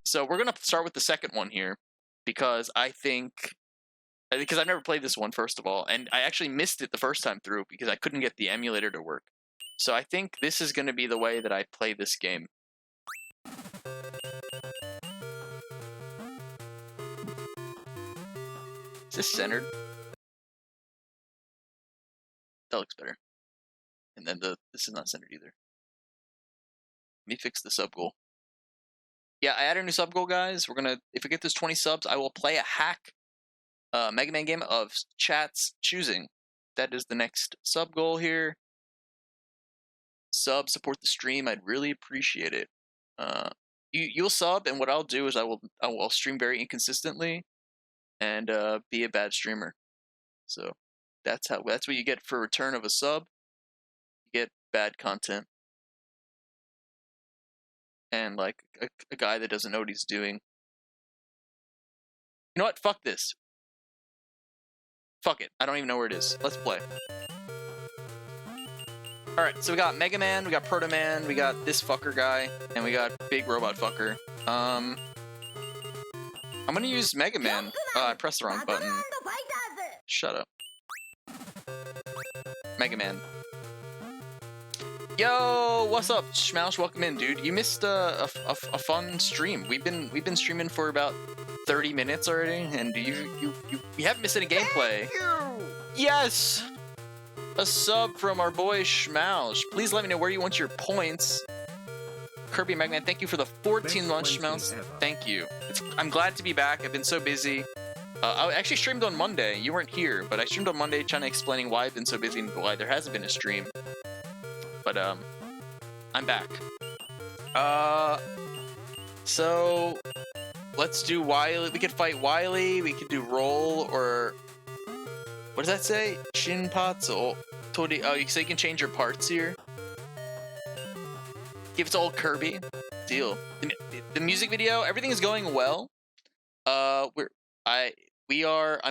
So we're gonna start with the second one here, because I've never played this one, first of all, and I actually missed it the first time through because I couldn't get the emulator to work. So I think this is gonna be the way that I play this game. Is this centered? That looks better. And then this is not centered either. Let me fix the sub goal. Yeah, I added a new sub goal, guys. We're gonna, if we get this 20 subs, I will play a hack Mega Man game of chat's choosing. That is the next sub goal here. Sub, support the stream. I'd really appreciate it. You'll sub, and what I'll do is I'll stream very inconsistently, and be a bad streamer. So that's what you get for return of a sub. You get bad content. And like a guy that doesn't know what he's doing. You know what? Fuck this. Fuck it. I don't even know where it is. Let's play. Alright, so we got Mega Man, we got Proto Man, we got this fucker guy, and we got Big Robot Fucker. I'm gonna use Mega Man. I pressed the wrong button. Shut up. Mega Man. Yo, what's up, Schmoush? Welcome in, dude. You missed a fun stream. We've been streaming for about 30 minutes already, and you haven't missed any gameplay. Yes, a sub from our boy Schmoush. Please let me know where you want your points. Kirby Mega Man, thank you for the 14 months, Schmoush. Thank you. I'm glad to be back. I've been so busy. I actually streamed on Monday. You weren't here, but I streamed on Monday trying to explaining why I've been so busy and why there hasn't been a stream. But I'm back. So let's do Wily. We could fight Wily. We could do Roll, or what does that say? Shinpatsu Tori. Oh, so you can change your parts here. Give it to old Kirby. Deal. The music video, everything is going well. I'm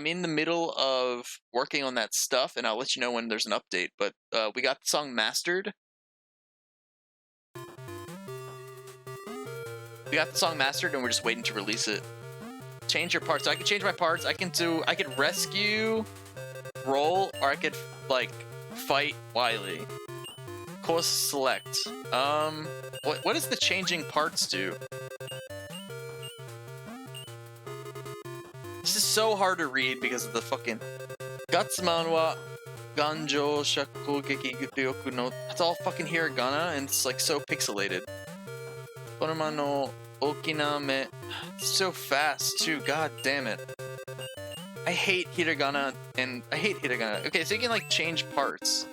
in the middle of working on that stuff, and I'll let you know when there's an update. But we got the song mastered. We got the song mastered, and we're just waiting to release it. Change your parts. So I can change my parts. I could rescue, Roll, or I could like fight Wily. Course select. What does the changing parts do? This is so hard to read because of the fucking Gutsman wa Ganjo Shakogeki Ryoku no. It's all fucking hiragana, and it's like so pixelated. Konoma no Okina me. It's so fast too. God damn it. I hate hiragana, and I hate hiragana. Okay, so you can like change parts.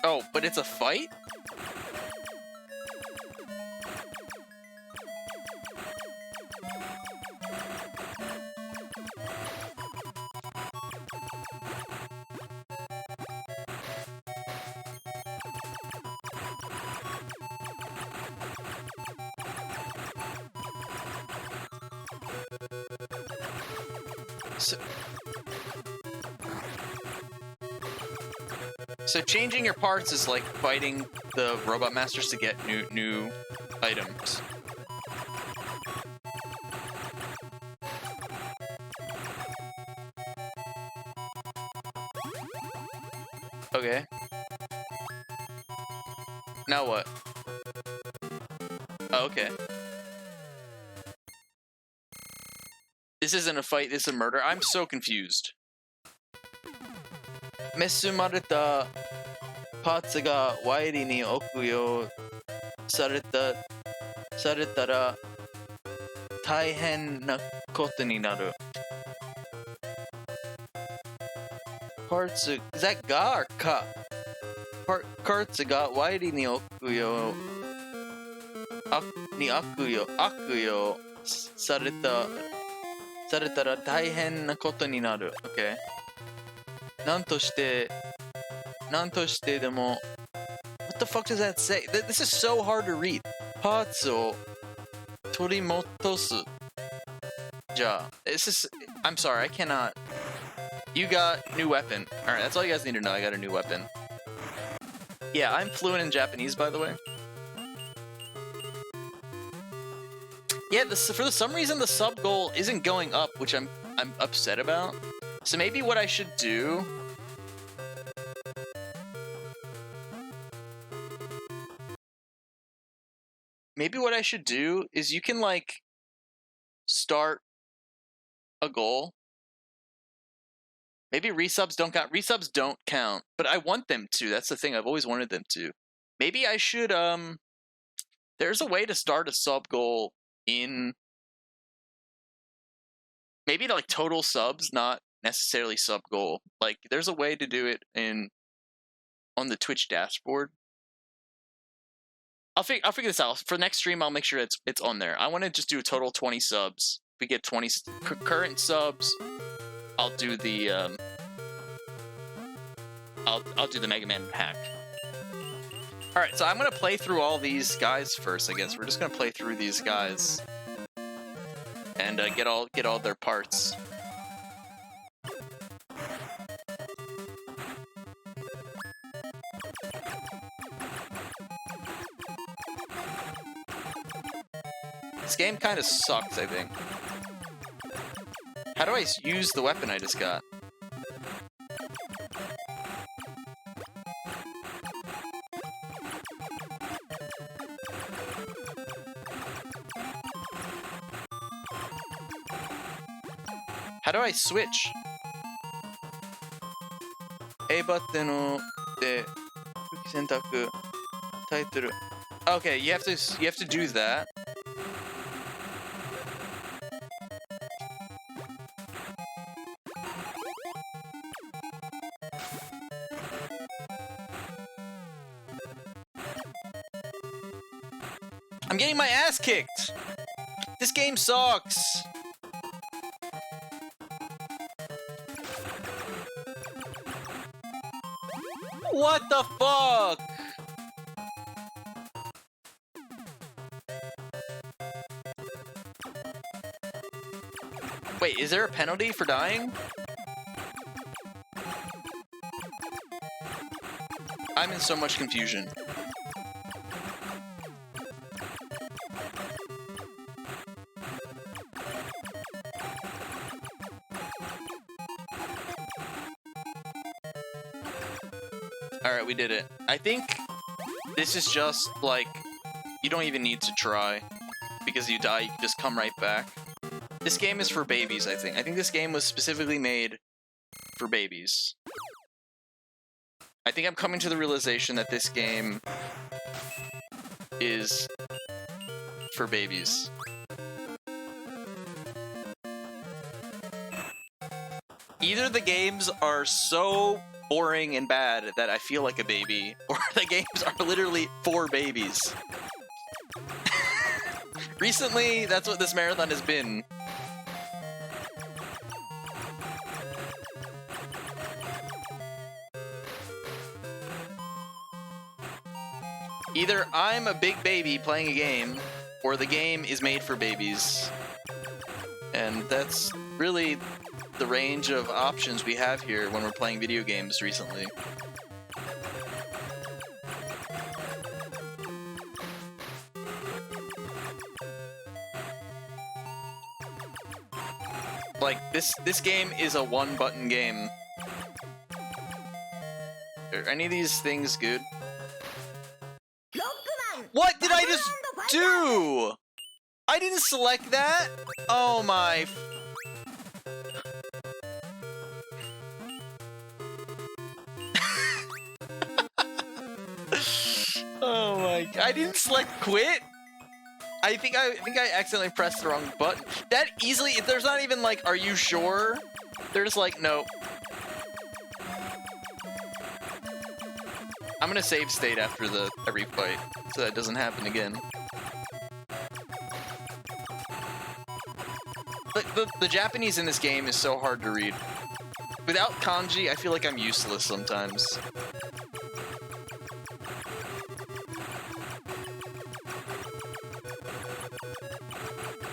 Oh, but it's a fight? So changing your parts is like fighting the Robot Masters to get new items. Okay. Now what? Oh, okay. This isn't a fight, this is a murder. I'm so confused. Mesumareta parts ga Wily ni okuyo sareta saretara taihen na koto ni naru. Parts, is that ga or ka? Parts ga Wily ni okuyo akuyo saretara taihen na koto ni naru. Okay. なんとしてでも What the fuck does that say? This is so hard to read. パーツを取り戻す。じゃあ this is I'm sorry, I cannot. You got new weapon. All right, that's all you guys need to know. I got a new weapon. Yeah, I'm fluent in Japanese, by the way. Yeah, for some reason the sub goal isn't going up, which I'm upset about. So maybe what I should do. Maybe what I should do is you can like start a goal. Maybe resubs don't count. Resubs don't count, but I want them to. That's the thing. I've always wanted them to. Maybe I should there's a way to start a sub goal in maybe like total subs, not necessarily sub goal. Like there's a way to do it on the Twitch dashboard. I'll figure this out. For next stream, I'll make sure it's on there. I want to just do a total 20 subs. If we get 20 current subs, I'll do the I'll do the Mega Man hack. All right, so I'm gonna play through all these guys first. I guess we're just gonna play through these guys and get all their parts. This game kind of sucks, I think. How do I use the weapon I just got? How do I switch? A button de sentaku title. Okay, you have to do that. I'm getting my ass kicked. This game sucks. What the fuck? Wait, is there a penalty for dying? I'm in so much confusion. Alright, we did it. I think this is just, like, you don't even need to try. Because you die, you can just come right back. This game is for babies, I think. I think this game was specifically made for babies. I think I'm coming to the realization that this game is for babies. Either the games are so boring and bad that I feel like a baby, or the games are literally for babies. Recently, that's what this marathon has been. Either I'm a big baby playing a game, or the game is made for babies. And that's really the range of options we have here when we're playing video games recently. Like, this game is a one-button game. Are any of these things good? What did I just do? I didn't select that? Oh my... Oh my... I didn't select quit? I think I accidentally pressed the wrong button. That easily... There's not even like, are you sure? They're just like, nope. I'm gonna save state after every fight, so that doesn't happen again. The Japanese in this game is so hard to read. Without kanji, I feel like I'm useless sometimes.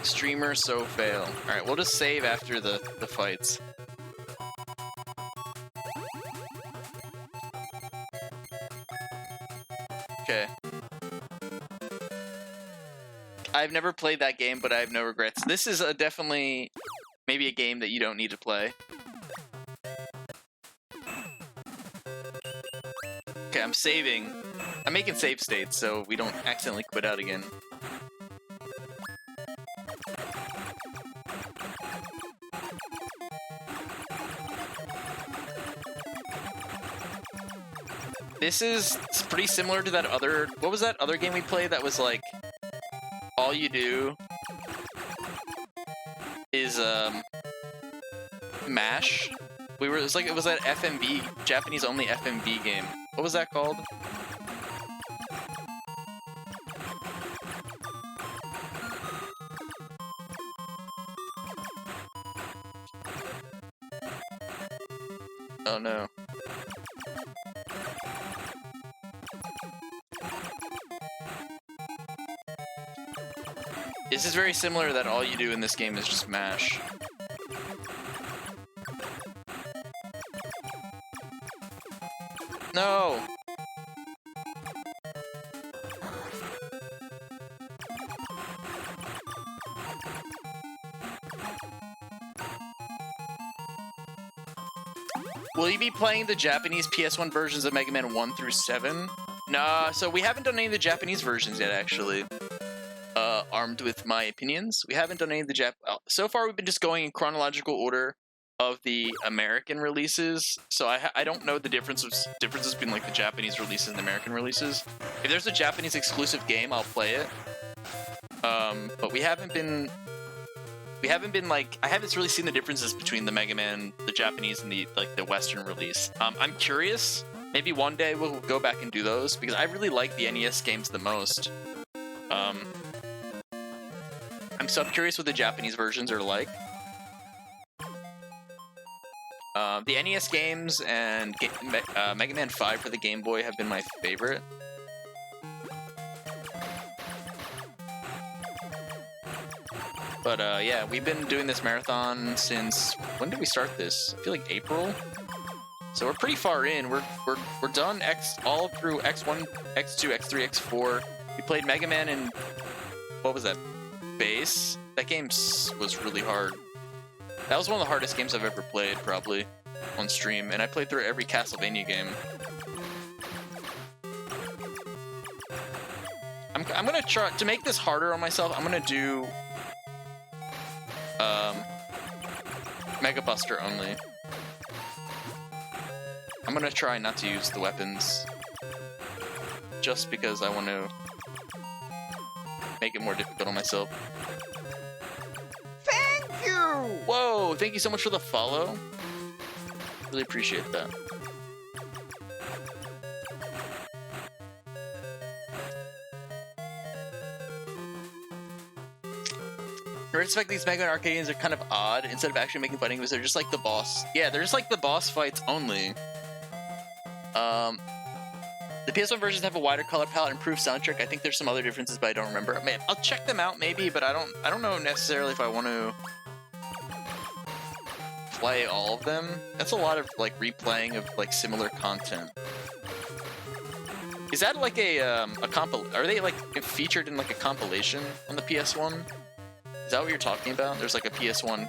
Streamer so fail. Alright, we'll just save after the fights. Okay. I've never played that game, but I have no regrets. This is definitely maybe a game that you don't need to play. Okay, I'm saving. I'm making save states so we don't accidentally quit out again. This is pretty similar to that other... What was that other game we played that was like... All you do is mash? It was that FMV, Japanese only FMV game. What was that called? Oh no. This is very similar that all you do in this game is just mash. No! Will you be playing the Japanese PS1 versions of Mega Man 1 through 7? Nah, so we haven't done any of the Japanese versions yet, actually. Armed with my opinions. We haven't done any of the so far we've been just going in chronological order of the American releases, so I don't know the differences between like the Japanese releases and the American releases. If there's a Japanese exclusive game, I'll play it. But we haven't been like, I haven't really seen the differences between the Mega Man, the Japanese, and the Western release. I'm curious. Maybe one day we'll go back and do those because I really like the NES games the most. I'm so curious what the Japanese versions are like. The NES games and Mega Man 5 for the Game Boy have been my favorite. But yeah, we've been doing this marathon since, when did we start this? I feel like April. So we're pretty far in. We're done all through X1, X2, X3, X4. We played Mega Man in, what was that? Base. That game was really hard. That was one of the hardest games I've ever played, probably, on stream. And I played through every Castlevania game. I'm gonna try to make this harder on myself. I'm gonna do Mega Buster only. I'm gonna try not to use the weapons, just because I want to make it more difficult on myself. Thank you! Whoa, thank you so much for the follow. Really appreciate that. I respect these Mega Man arcade games are kind of odd. Instead of actually making fighting moves, they're just like the boss. Yeah, they're just like the boss fights only. The PS1 versions have a wider color palette and improved soundtrack. I think there's some other differences, but I don't remember. Man, I'll check them out maybe, but I don't know necessarily if I want to play all of them. That's a lot of like replaying of like similar content. Is that like a are they like featured in like a compilation on the PS1? Is that what you're talking about? There's like a PS1.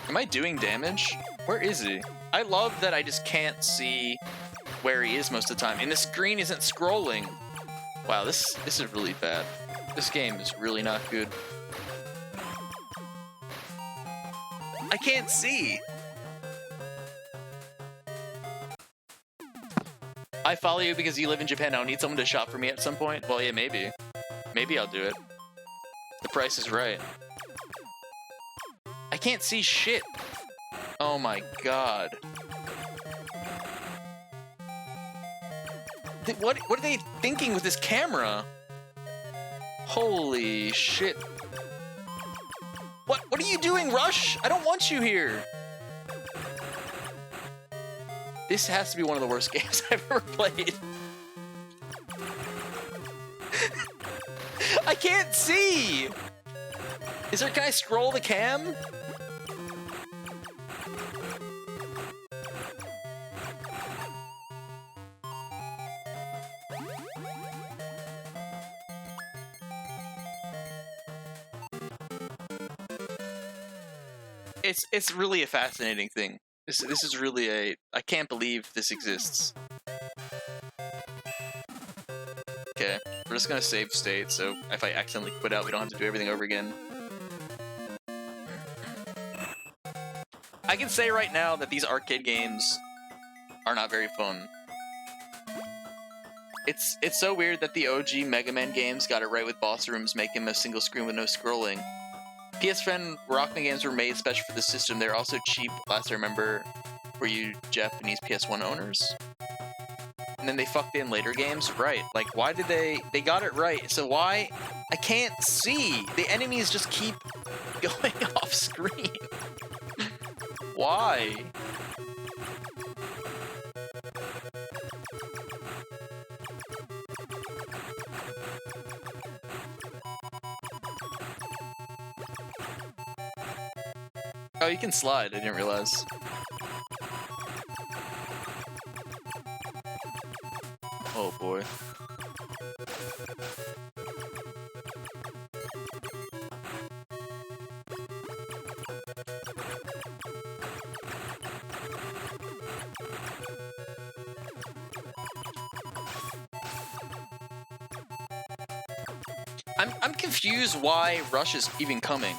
Am I doing damage? Where is he? I love that I just can't see where he is most of the time. And the screen isn't scrolling. Wow, this is really bad. This game is really not good. I can't see. I follow you because you live in Japan. I'll need someone to shop for me at some point. Well, yeah, maybe. Maybe I'll do it. The price is right. I can't see shit. Oh my god. What are they thinking with this camera? Holy shit. What are you doing, Rush? I don't want you here. This has to be one of the worst games I've ever played. I can't see. Can I scroll the cam? It's really a fascinating thing. This is really a... I can't believe this exists. Okay, we're just gonna save state, so if I accidentally quit out, we don't have to do everything over again. I can say right now that these arcade games are not very fun. It's so weird that the OG Mega Man games got it right with boss rooms, making them a single screen with no scrolling. PSN Rockman games were made special for the system. They're also cheap, last I remember, for you Japanese PS1 owners. And then they fucked in later games, right? Like, why did they got it right, so why? I can't see! The enemies just keep going off screen. Why? Oh, you can slide, I didn't realize. Oh boy. I'm confused why Rush is even coming.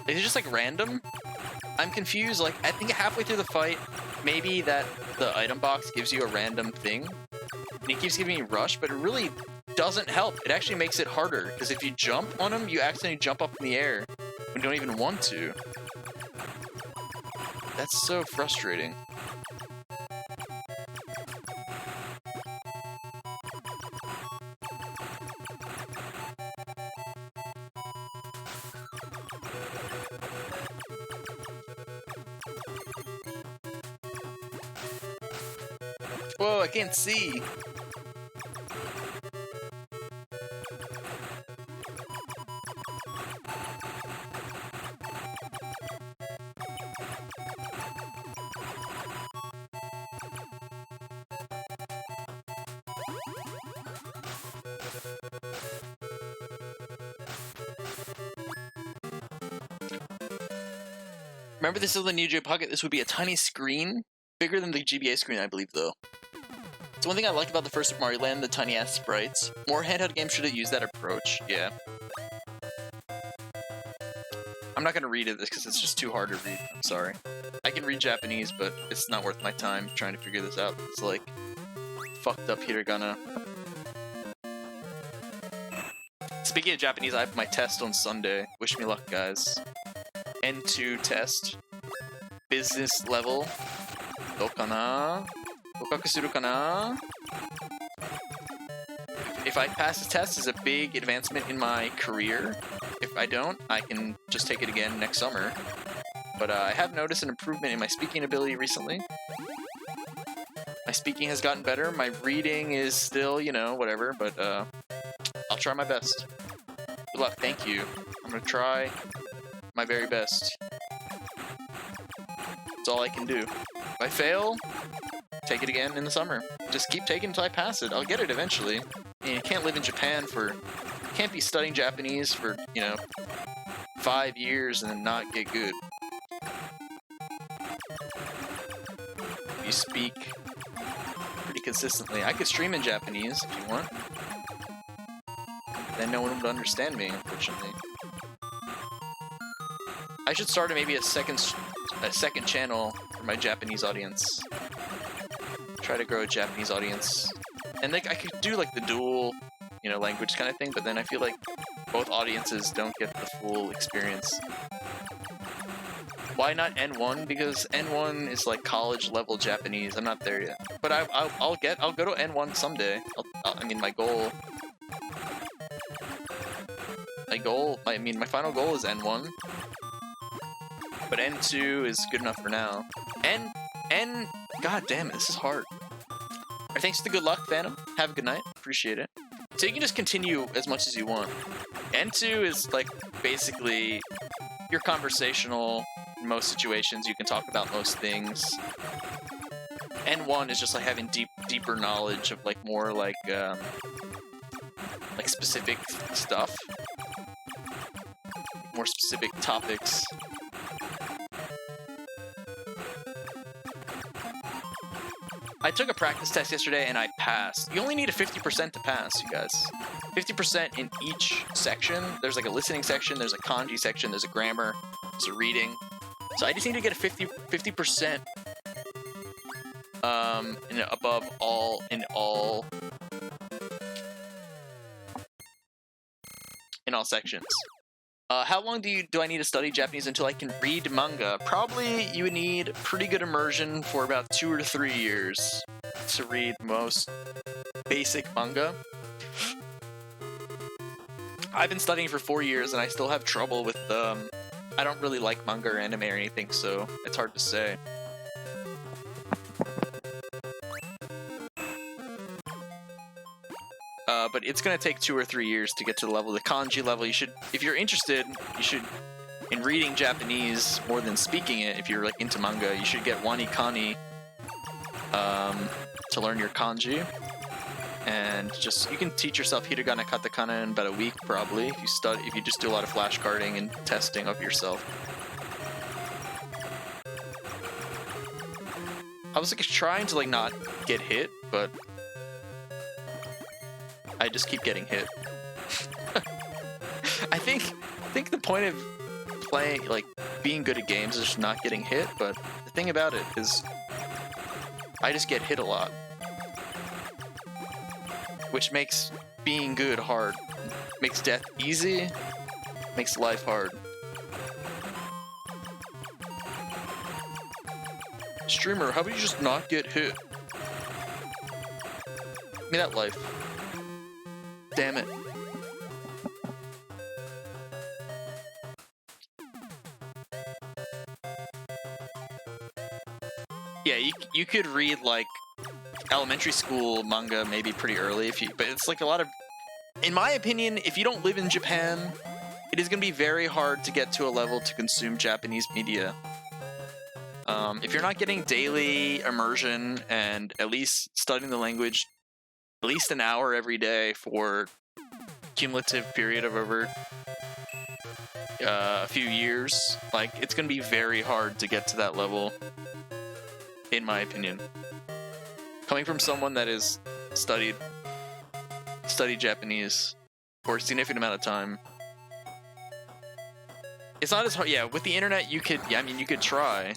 Is it just like random? I'm confused, like I think halfway through the fight, maybe that the item box gives you a random thing. And it keeps giving you Rush, but it really doesn't help. It actually makes it harder, because if you jump on them, you accidentally jump up in the air when you don't even want to. That's so frustrating. Whoa, I can't see. Remember, this is the New J Pocket. This would be a tiny screen, bigger than the GBA screen, I believe, though. It's one thing I liked about the first Super Mario Land, the tiny-ass sprites. More handheld games should have used that approach, yeah. I'm not gonna read it because it's just too hard to read, I'm sorry. I can read Japanese, but it's not worth my time trying to figure this out. It's like, fucked up hiragana. Speaking of Japanese, I have my test on Sunday. Wish me luck, guys. N2 test. Business level. Dokana? Dokaku kana? If I pass the test, it's a big advancement in my career. If I don't, I can just take it again next summer. But I have noticed an improvement in my speaking ability recently. My speaking has gotten better. My reading is still, you know, whatever. But I'll try my best. Good luck. Thank you. I'm gonna try my very best. That's all I can do. If I fail, take it again in the summer. Just keep taking it until I pass it. I'll get it eventually. I mean, you can't live in Japan for... You can't be studying Japanese for, you know, 5 years and then not get good. You speak pretty consistently. I could stream in Japanese if you want. Then no one would understand me, unfortunately. I should start maybe a second channel for my Japanese audience. Try to grow a Japanese audience. And like I could do like the dual, you know, language kind of thing, but then I feel like both audiences don't get the full experience. Why not N1? Because N1 is like college level Japanese. I'm not there yet, but I'll go to N1 someday. I mean, my final goal is N1. But N2 is good enough for now. God damn it, this is hard. Alright, thanks for the good luck, Phantom. Have a good night. Appreciate it. So you can just continue as much as you want. N2 is like basically you're conversational in most situations. You can talk about most things. N1 is just like having deeper knowledge of like more like specific stuff, more specific topics. I took a practice test yesterday and I passed. You only need a 50% to pass, you guys. 50% in each section. There's like a listening section, there's a kanji section, there's a grammar, there's a reading. So I just need to get a 50% above all in all sections. How long do I need to study Japanese until I can read manga? Probably you would need pretty good immersion for about 2 or 3 years to read most basic manga. I've been studying for 4 years and I still have trouble with I don't really like manga or anime or anything, so it's hard to say. But it's gonna take 2 or 3 years to get to the level, the kanji level. You should, if you're interested, in reading Japanese more than speaking it. If you're like into manga, you should get one ikani to learn your kanji, and you can teach yourself hiragana, katakana in about a week probably if you just do a lot of flashcarding and testing of yourself. I was like trying to like not get hit, but I just keep getting hit. I think the point of playing, like, being good at games is just not getting hit, but the thing about it is I just get hit a lot. Which makes being good hard. Makes death easy, makes life hard. Streamer, how about you just not get hit? Give me that life. Damn it. Yeah, you could read like elementary school manga maybe pretty early but it's like a lot of, in my opinion, if you don't live in Japan, it is going to be very hard to get to a level to consume Japanese media. If you're not getting daily immersion and at least studying the language at least an hour every day for cumulative period of over a few years, like, it's gonna be very hard to get to that level, in my opinion. Coming from someone that has studied Japanese for a significant amount of time, it's not as hard. Yeah, with the internet, you could try.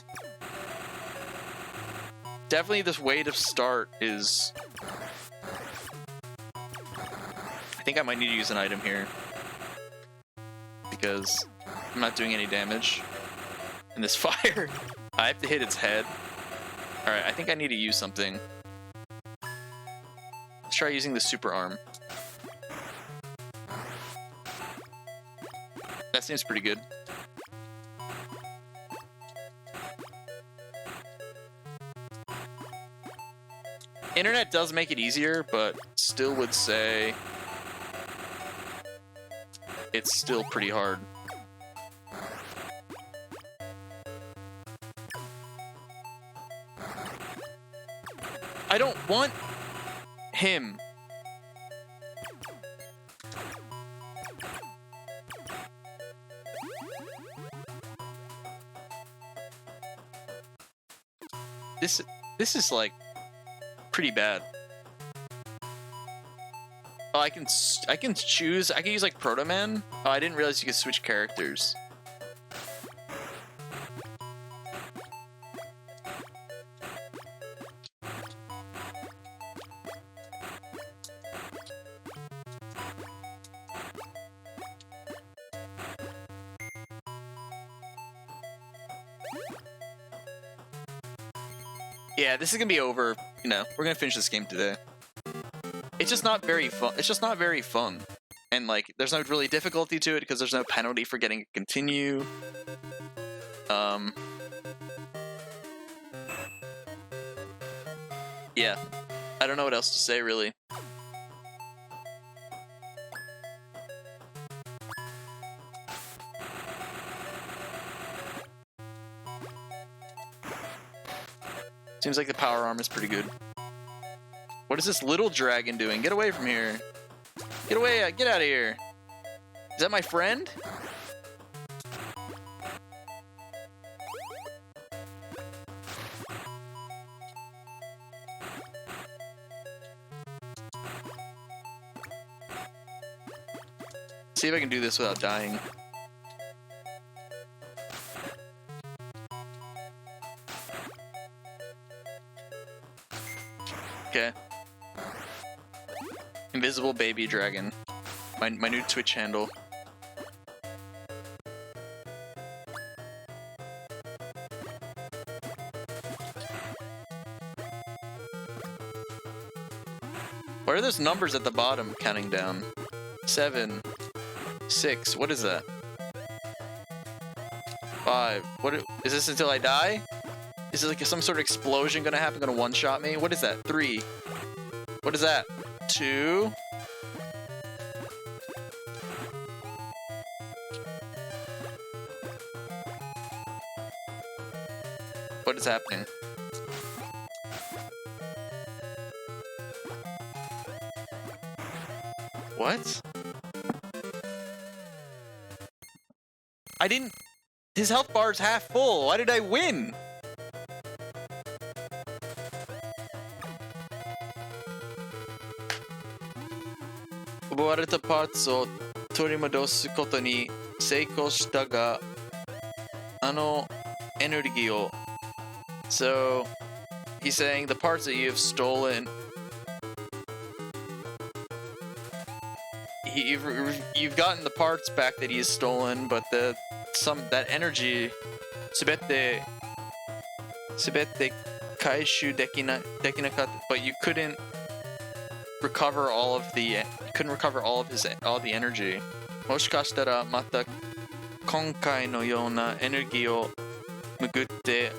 Definitely, this way to start is. I think I might need to use an item here because I'm not doing any damage in this fire. I have to hit its head. Alright, I think I need to use something. Let's try using the super arm. That seems pretty good. Internet does make it easier, but still would say it's still pretty hard. I don't want him. This is like pretty bad. Oh, I can choose. I can use like Proto Man. Oh, I didn't realize you could switch characters. Yeah, this is gonna be over. You know, we're gonna finish this game today. It's just not very fun. It's just not very fun. And like, there's no really difficulty to it because there's no penalty for getting a continue. Yeah, I don't know what else to say really. Seems like the power arm is pretty good. What is this little dragon doing? Get away from here. Get away, get out of here. Is that my friend? See if I can do this without dying. Okay. Invisible baby dragon. My new Twitch handle. What are those numbers at the bottom counting down? 7, 6, what is that? 5, is this until I die? Is this like some sort of explosion gonna happen, gonna one-shot me? What is that? 3. What is that? 2. What is happening? What? I didn't... His health bar is half full. Why did I win? Ubowareta partsを取り戻すことに成功したが、あのエネルギーを So, he's saying the parts that you have stolen, you've gotten the parts back that he has stolen, but that energy, すべて回収できなかった, but you couldn't recover all of the energy. もしかしたらまた今回のようなエネルギーを巡って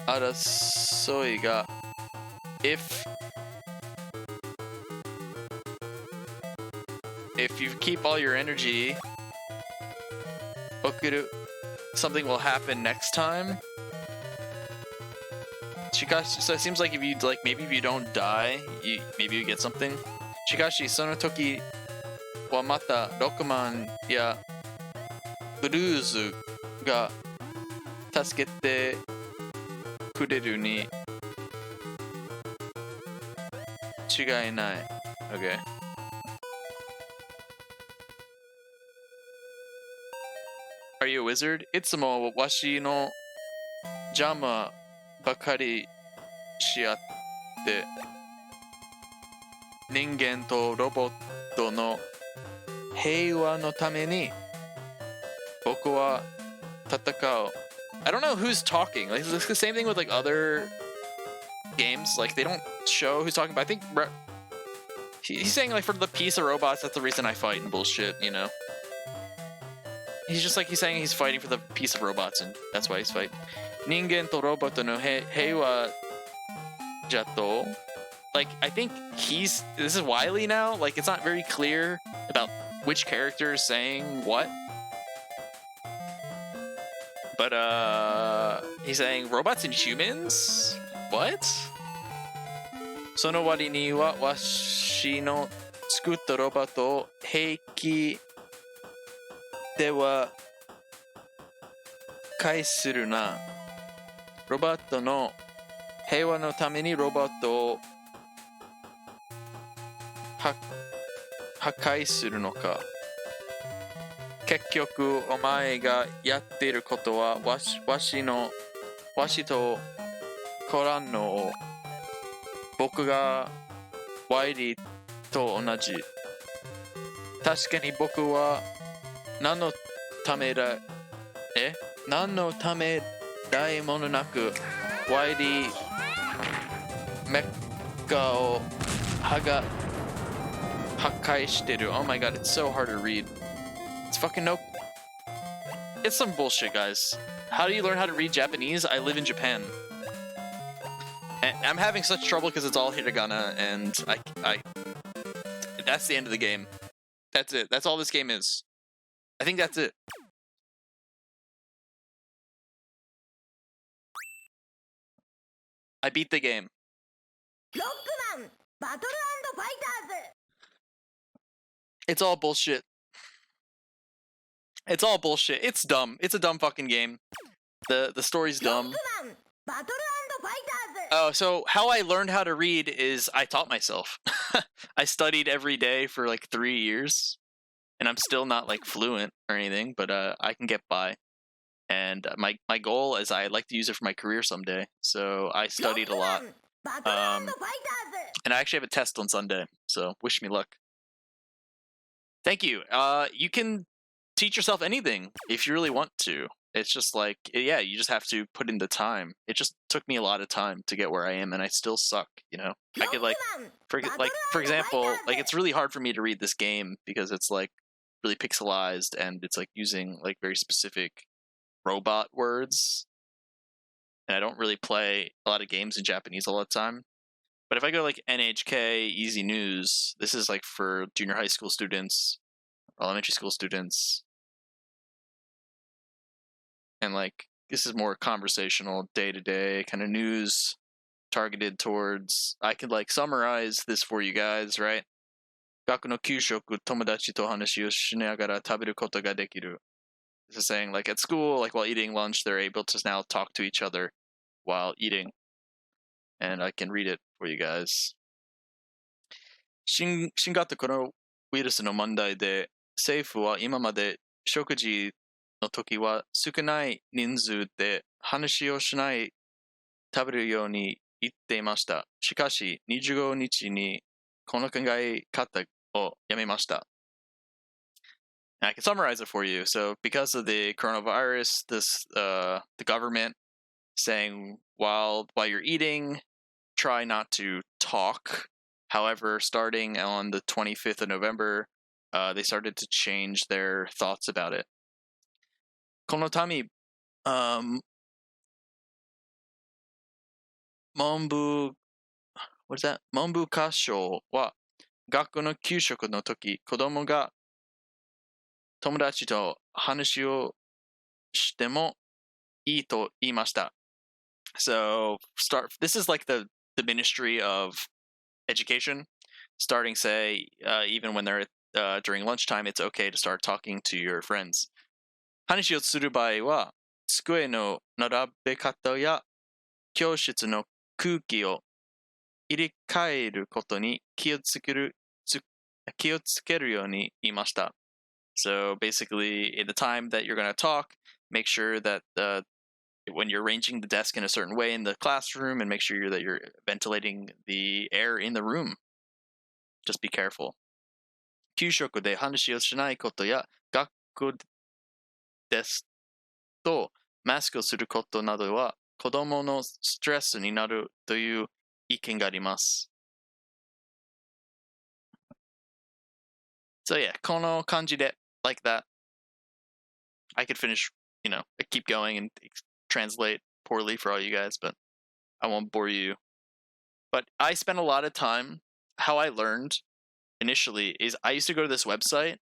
争いが if you keep all your energy, something will happen next time. So it seems like maybe if you don't die, maybe you get something. Shikashi, その時はまたRockmanやブルーズが助けてくれるに違いない。Okay. Are you a wizard? いつもわしの邪魔ばかりし合って人間とロボットの平和のために僕は戦う。I don't know who's talking. Like, it's the same thing with like other games. Like they don't show who's talking, but I think he's saying like for the piece of robots, that's the reason I fight and bullshit, you know? He's saying he's fighting for the piece of robots and that's why he's fighting. 人間とロボットの平和じゃと Like, I think this is Wily now. Like, it's not very clear about which character is saying what. But, he's saying robots and humans? What? その割にはわしの作ったロボットを平気では返するな。ロボットの平和のためにロボットを破壊するのか。結局お前がやっていることはわしとコランの僕がワイリーと同じ。確かに僕は何のためだいものなくワイリーメッカを破壊してる。Oh my god, it's so hard to read. It's fucking no. It's some bullshit, guys. How do you learn how to read Japanese? I live in Japan. And I'm having such trouble because it's all hiragana, and I that's the end of the game. That's it. That's all this game is. I think that's it. I beat the game. Rockman, Battle and Fighters. It's all bullshit. It's all bullshit. It's dumb. It's a dumb fucking game. The story's dumb. Rockman, Battle and Oh, so how I learned how to read is I taught myself. I studied every day for like 3 years, and I'm still not like fluent or anything, but I can get by. And my goal is I'd like to use it for my career someday. So I studied a lot. And I actually have a test on Sunday, so wish me luck. Thank you. You can teach yourself anything if you really want to. It's just like, yeah, you just have to put in the time. It just took me a lot of time to get where I am, and I still suck, you know? I could for example, like it's really hard for me to read this game because it's like really pixelized and it's like using like very specific robot words. And I don't really play a lot of games in Japanese all the time. But if I go like NHK Easy News, this is like for junior high school students, elementary school students. And like this is more conversational, day-to-day kind of news targeted towards, I could like summarize this for you guys, right? 学の給食、友達と話をしながら食べることができる. This is saying like at school, like while eating lunch, they're able to now talk to each other while eating. And I can read it for you guys. 新型コロナウイルスの問題で政府は今まで食事の時は少ない人数で話をしない食べるように言っていました。しかし25日にこの考え方をやめました。And I can summarize it for you. So because of the coronavirus, the government saying while you're eating, try not to talk. However, starting on the 25th of November, they started to change their thoughts about it. このため、文部科省は学校の給食の時、子供が友達と話をしてもいいと言いました。So this is like the Ministry of Education, starting say even when they're during lunchtime, it's okay to start talking to your friends. 話をする場合は机の並べ方や教室の空気を入れ替えることに気をつけるように言いました。So basically, in the time that you're going to talk, make sure that when you're arranging the desk in a certain way in the classroom, and make sure that you're ventilating the air in the room. Just be careful. 給食で話をしないことや学校ですとマスクをすることなどは子供のストレスになるという意見があります。So yeah, この感じで like that. I could finish, I keep going and translate poorly for all you guys, but I won't bore you. But I spent a lot of time. How I learned initially is I used to go to this website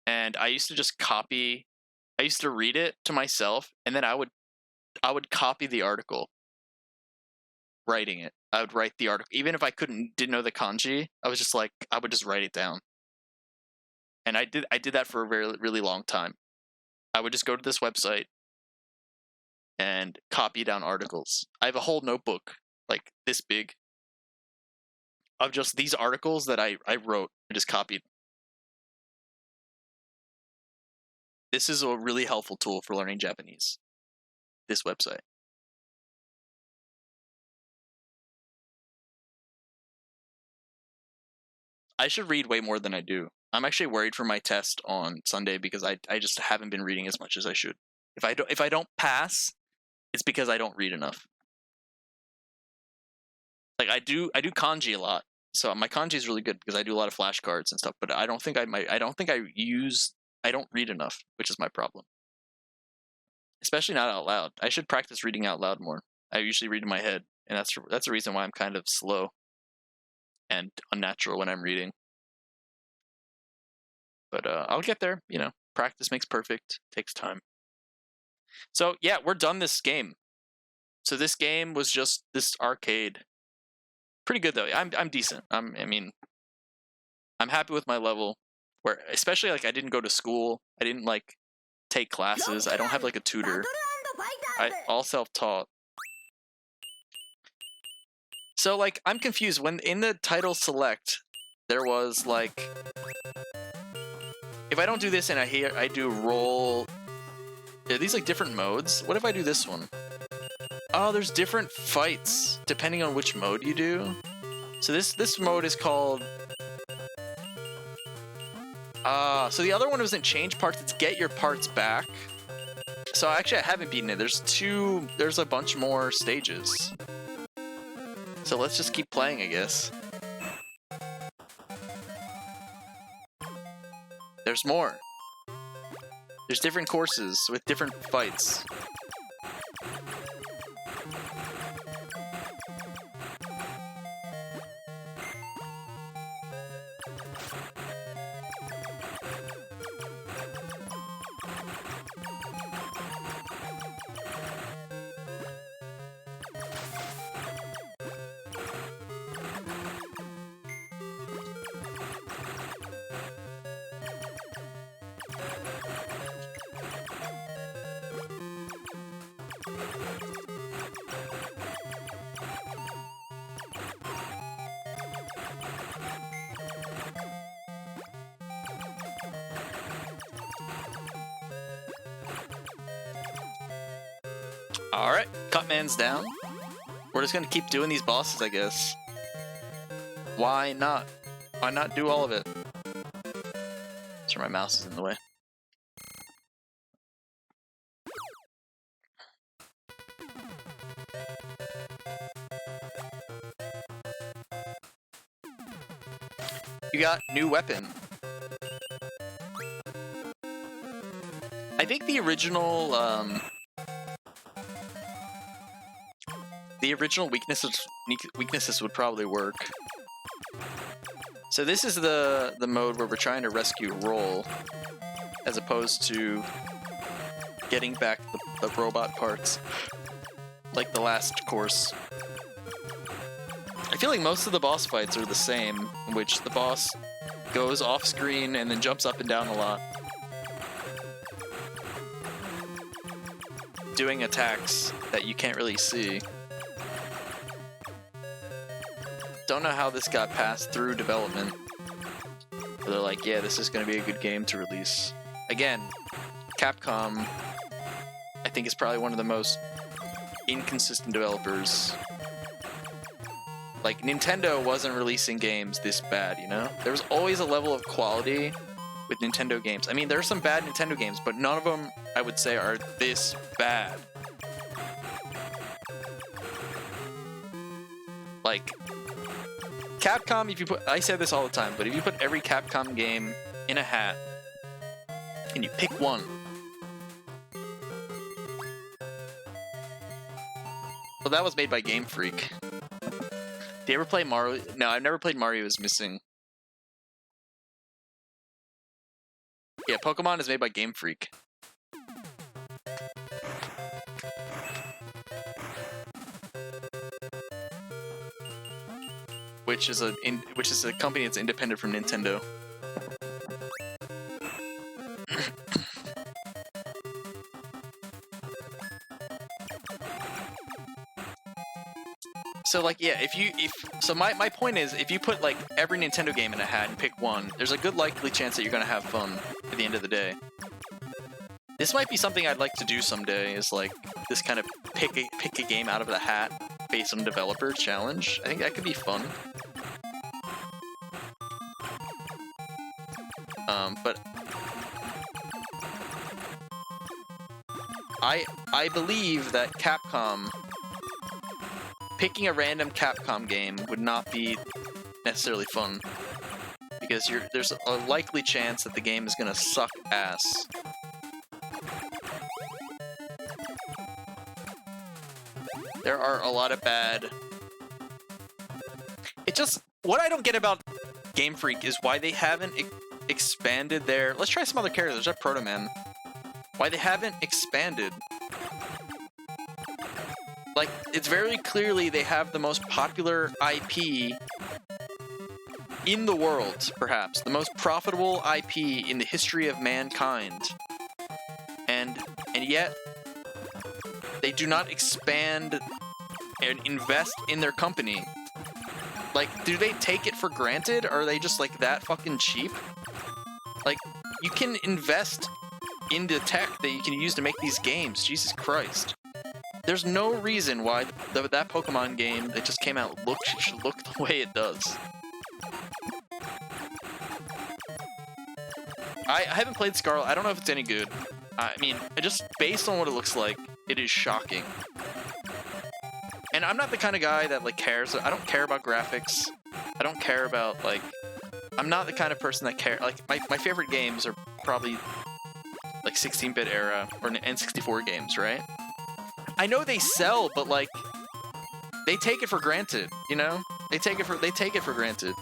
and I used to just copy. I used to read it to myself, and then I would copy the article, writing it. I would write the article, even if I didn't know the kanji. I was just like, I would just write it down. And I did that for a very, really long time. I would just go to this website and copy down articles. I have a whole notebook, like this big, of just these articles that I wrote and just copied. This is a really helpful tool for learning Japanese. This website. I should read way more than I do. I'm actually worried for my test on Sunday because I just haven't been reading as much as I should. If I don't pass, it's because I don't read enough. Like I do kanji a lot. So my kanji is really good because I do a lot of flashcards and stuff, but I don't read enough, which is my problem. Especially not out loud. I should practice reading out loud more. I usually read in my head, and that's the reason why I'm kind of slow and unnatural when I'm reading. But I'll get there. Practice makes perfect. Takes time. So yeah, we're done this game. So this game was just this arcade. Pretty good though. I'm decent. I'm happy with my level. Where especially like I didn't go to school. I didn't like take classes. I don't have like a tutor. all self-taught. So, like, I'm confused. When in the title select, there was, like... If I don't do this and I do roll... Are these, like, different modes? What if I do this one? Oh, there's different fights, depending on which mode you do. So this mode is called... so the other one wasn't change parts, it's get your parts back. So actually I haven't beaten it. There's a bunch more stages. So let's just keep playing, I guess. There's more. There's different courses with different fights. Alright, Cutman's down. We're just gonna keep doing these bosses, I guess. Why not? Why not do all of it? Sorry, my mouse is in the way. You got new weapon. I think the original weaknesses would probably work. So this is the mode where we're trying to rescue Roll, as opposed to getting back the robot parts, like the last course. I feel like most of the boss fights are the same, in which the boss goes off screen and then jumps up and down a lot, doing attacks that you can't really see. Don't know how this got passed through development. But they're like, yeah, this is going to be a good game to release. Again, Capcom, I think, is probably one of the most inconsistent developers. Like, Nintendo wasn't releasing games this bad, you know? There was always a level of quality with Nintendo games. I mean, there are some bad Nintendo games, but none of them, I would say, are this bad. Like, Capcom, if you put... I say this all the time, but if you put every Capcom game in a hat, and you pick one... Well, that was made by Game Freak. Do you ever play Mario? No, I've never played Mario is Missing. Yeah, Pokemon is made by Game Freak. Which is a company that's independent from Nintendo. So like, yeah, so my point is, if you put like every Nintendo game in a hat and pick one, there's a good likely chance that you're gonna have fun at the end of the day. This might be something I'd like to do someday, is like this kind of pick a game out of the hat based on developer challenge. I think that could be fun. But I believe that Capcom, picking a random Capcom game would not be necessarily fun, because there's a likely chance that the game is gonna suck ass. There are a lot of bad... What I don't get about Game Freak is why they haven't expanded their... Let's try some other characters. There's Proto Man. Why they haven't expanded. Like, it's very clearly they have the most popular IP in the world, perhaps. The most profitable IP in the history of mankind. And yet, They do not expand and invest in their company. Like, do they take it for granted? Or are they just like that fucking cheap? Like, you can invest in the tech that you can use to make these games. Jesus Christ. There's no reason why that Pokemon game that just came out should look the way it does. I haven't played Scarlet. I don't know if it's any good. I mean, just based on what it looks like, it is shocking. And I'm not the kind of guy that like cares. I don't care about graphics. I don't care about like. I'm not the kind of person that care. Like my favorite games are probably like 16-bit era or N64 games, right? I know they sell, but like they take it for granted. You know, they take it for granted.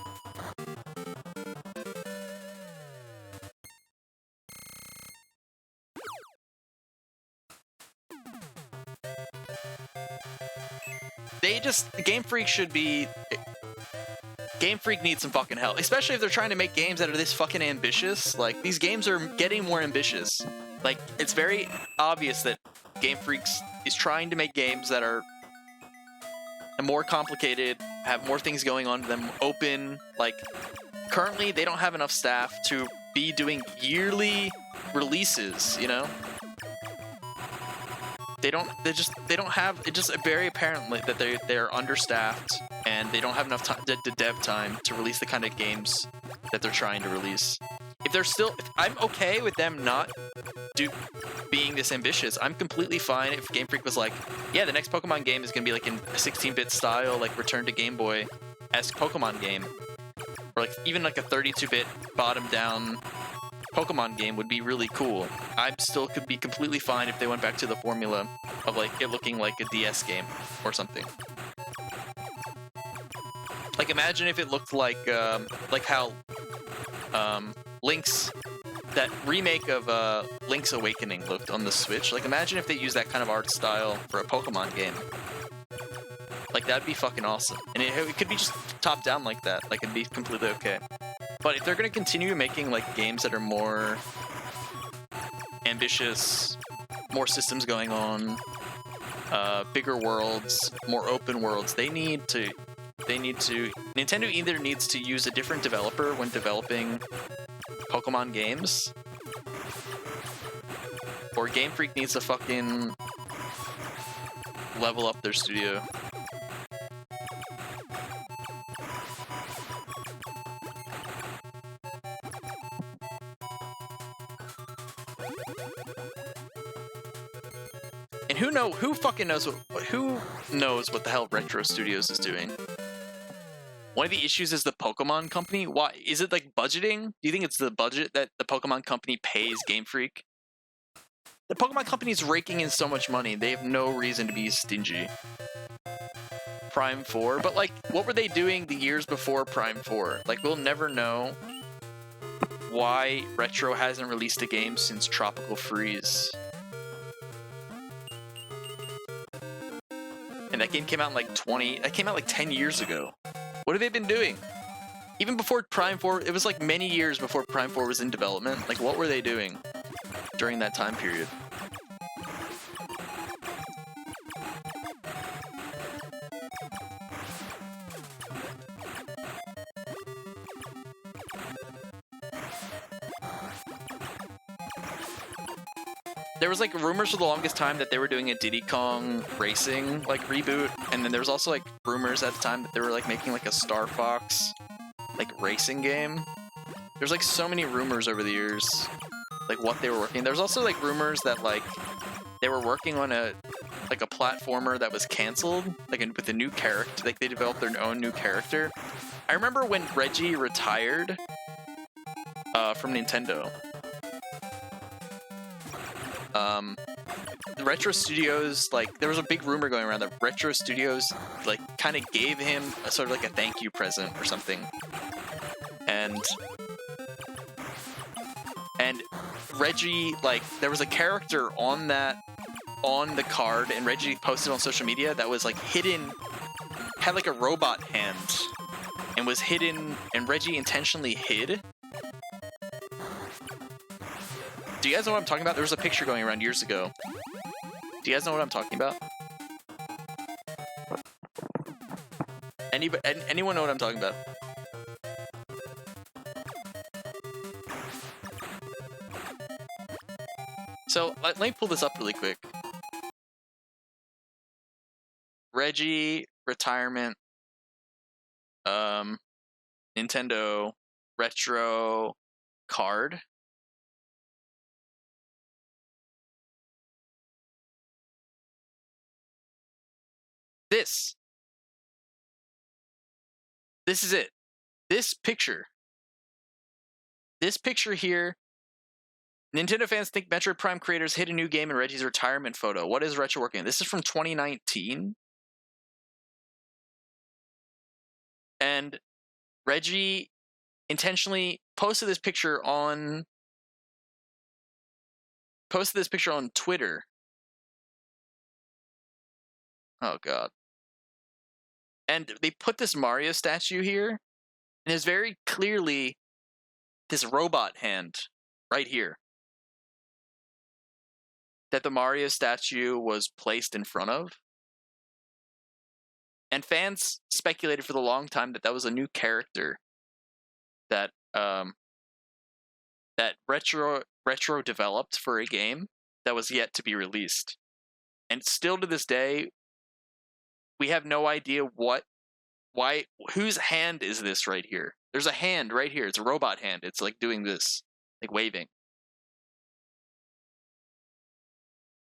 Game Freak should be... Game Freak needs some fucking help. Especially if they're trying to make games that are this fucking ambitious. Like, these games are getting more ambitious. Like, it's very obvious that Game Freak is trying to make games that are more complicated, have more things going on to them, open. Like, currently, they don't have enough staff to be doing yearly releases, you know? It's just very apparently that they're understaffed and they don't have enough time, dev time to release the kind of games that they're trying to release. I'm okay with them not being this ambitious. I'm completely fine if Game Freak was like, yeah, the next Pokemon game is gonna be like in a 16-bit style, like Return to Game Boy-esque Pokemon game, or like even like a 32-bit bottom-down Pokemon game would be really cool. I still could be completely fine if they went back to the formula of like it looking like a DS game or something. Like imagine if it looked like how Link's, that remake of Link's Awakening looked on the Switch. Like imagine if they used that kind of art style for a Pokemon game. Like that'd be fucking awesome. And it could be just top down like that. Like it'd be completely okay. But if they're going to continue making like games that are more ambitious, more systems going on, bigger worlds, more open worlds, Nintendo either needs to use a different developer when developing Pokemon games, or Game Freak needs to fucking level up their studio. And who knows what the hell Retro Studios is doing? One of the issues is the Pokemon Company. Why? Is it like budgeting? Do you think it's the budget that the Pokemon Company pays Game Freak? The Pokemon Company is raking in so much money. They have no reason to be stingy. Prime 4? But like, what were they doing the years before Prime 4? Like, we'll never know why Retro hasn't released a game since Tropical Freeze. And that game came out in like 10 years ago. What have they been doing? Even before Prime 4, it was like many years before Prime 4 was in development. Like, what were they doing during that time period? There was like rumors for the longest time that they were doing a Diddy Kong Racing like reboot, and then there was also like rumors at the time that they were like making like a Star Fox like racing game. There's like so many rumors over the years, like what they were working. There's also like rumors that like they were working on a platformer that was canceled, like with a new character. Like they developed their own new character. I remember when Reggie retired from Nintendo. The Retro Studios, like, there was a big rumor going around that Retro Studios, like, kind of gave him a sort of like a thank you present or something. And Reggie, like, there was a character on the card, and Reggie posted on social media that was, like, hidden, had, like, a robot hand, and was hidden, and Reggie intentionally hid. Do you guys know what I'm talking about? There was a picture going around years ago Do you guys know what I'm talking about? Anyone know what I'm talking about? So let me pull this up really quick. Reggie retirement, Nintendo retro card. This is it. This picture here. Nintendo fans think Metroid Prime creators hit a new game in Reggie's retirement photo. What is retro working on? This is from 2019. And Reggie intentionally posted this picture on Twitter. Oh god. And they put this Mario statue here, and there's very clearly this robot hand right here that the Mario statue was placed in front of. And fans speculated for the long time that that was a new character that that retro developed for a game that was yet to be released. And still to this day, we have no idea whose hand is this right here. There's a hand right here. It's a robot hand. It's like doing this, like waving.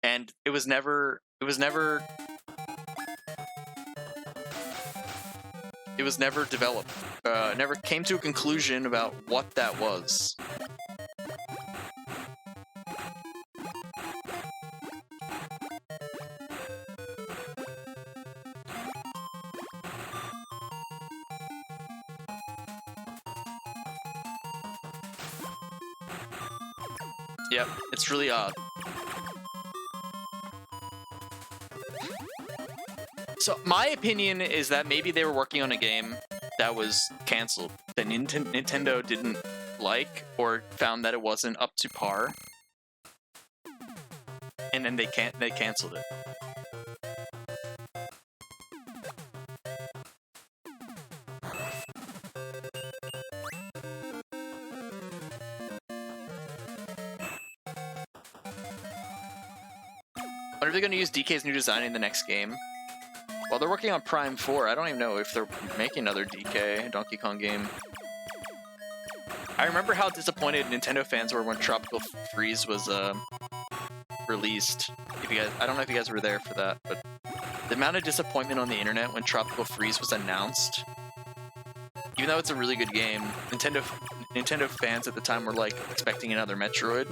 And it was never developed. Never came to a conclusion about what that was. Yep, it's really odd. So my opinion is that maybe they were working on a game that was canceled, that Nintendo didn't like or found that it wasn't up to par, and then they canceled it. Are they going to use DK's new design in the next game? Well, they're working on Prime 4. I don't even know if they're making another DK Donkey Kong game. I remember how disappointed Nintendo fans were when Tropical Freeze was released. I don't know if you guys were there for that, but the amount of disappointment on the internet when Tropical Freeze was announced, even though it's a really good game, Nintendo fans at the time were like expecting another Metroid.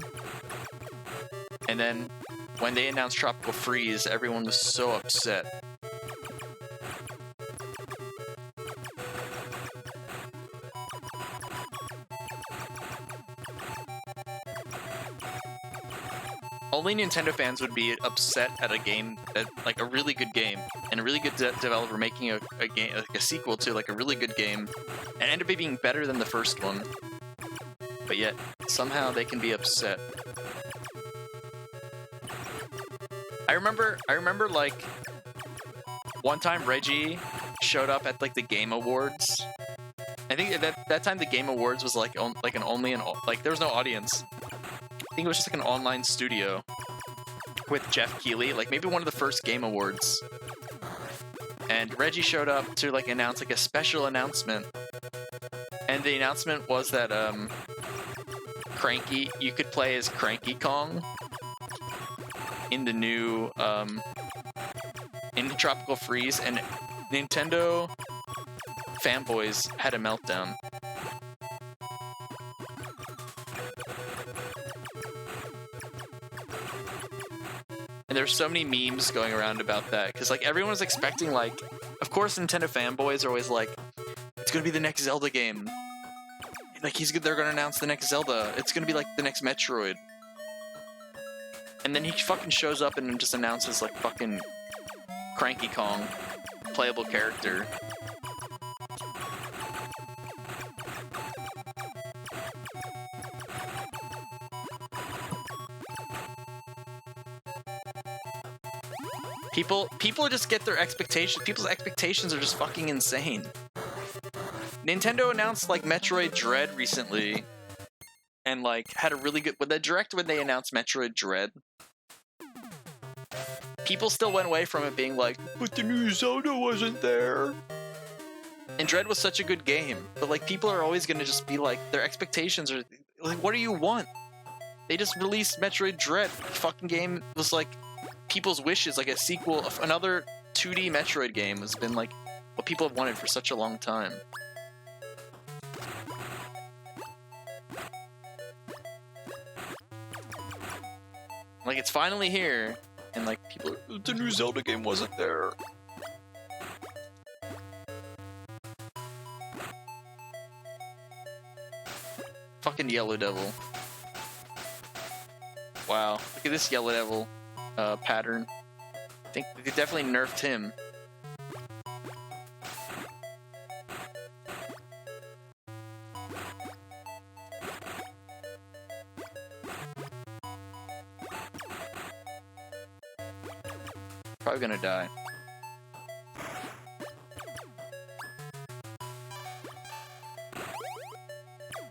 And then when they announced Tropical Freeze, everyone was so upset. Only Nintendo fans would be upset at a game that, like, a really good game, and a really good developer making a game, like a sequel to like a really good game, and end up being better than the first one. But yet somehow they can be upset. I remember like one time Reggie showed up at like the Game Awards. I think that time the Game Awards was like there was no audience. I think it was just like an online studio with Jeff Keighley, like maybe one of the first Game Awards. And Reggie showed up to like announce like a special announcement. And the announcement was that you could play as Cranky Kong in the new in Tropical Freeze, and Nintendo fanboys had a meltdown. And there's so many memes going around about that, because like everyone was expecting, like, of course Nintendo fanboys are always like, it's gonna be the next Zelda game. Like they're gonna announce the next Zelda. It's gonna be like the next Metroid. And then he fucking shows up and just announces like fucking Cranky Kong, playable character. People just get their expectations. People's expectations are just fucking insane. Nintendo announced like Metroid Dread recently, and like had a really good with the direct when they announced Metroid Dread. People still went away from it being like, but the new Zelda wasn't there. And Dread was such a good game, but like people are always gonna just be like, their expectations are like, what do you want? They just released Metroid Dread. The fucking game was like people's wishes, like a sequel, another 2D Metroid game has been like what people have wanted for such a long time. Like it's finally here, and like people are, the new Zelda game wasn't there. Fucking Yellow Devil. Wow, look at this Yellow Devil pattern. I think they definitely nerfed him. Probably gonna die.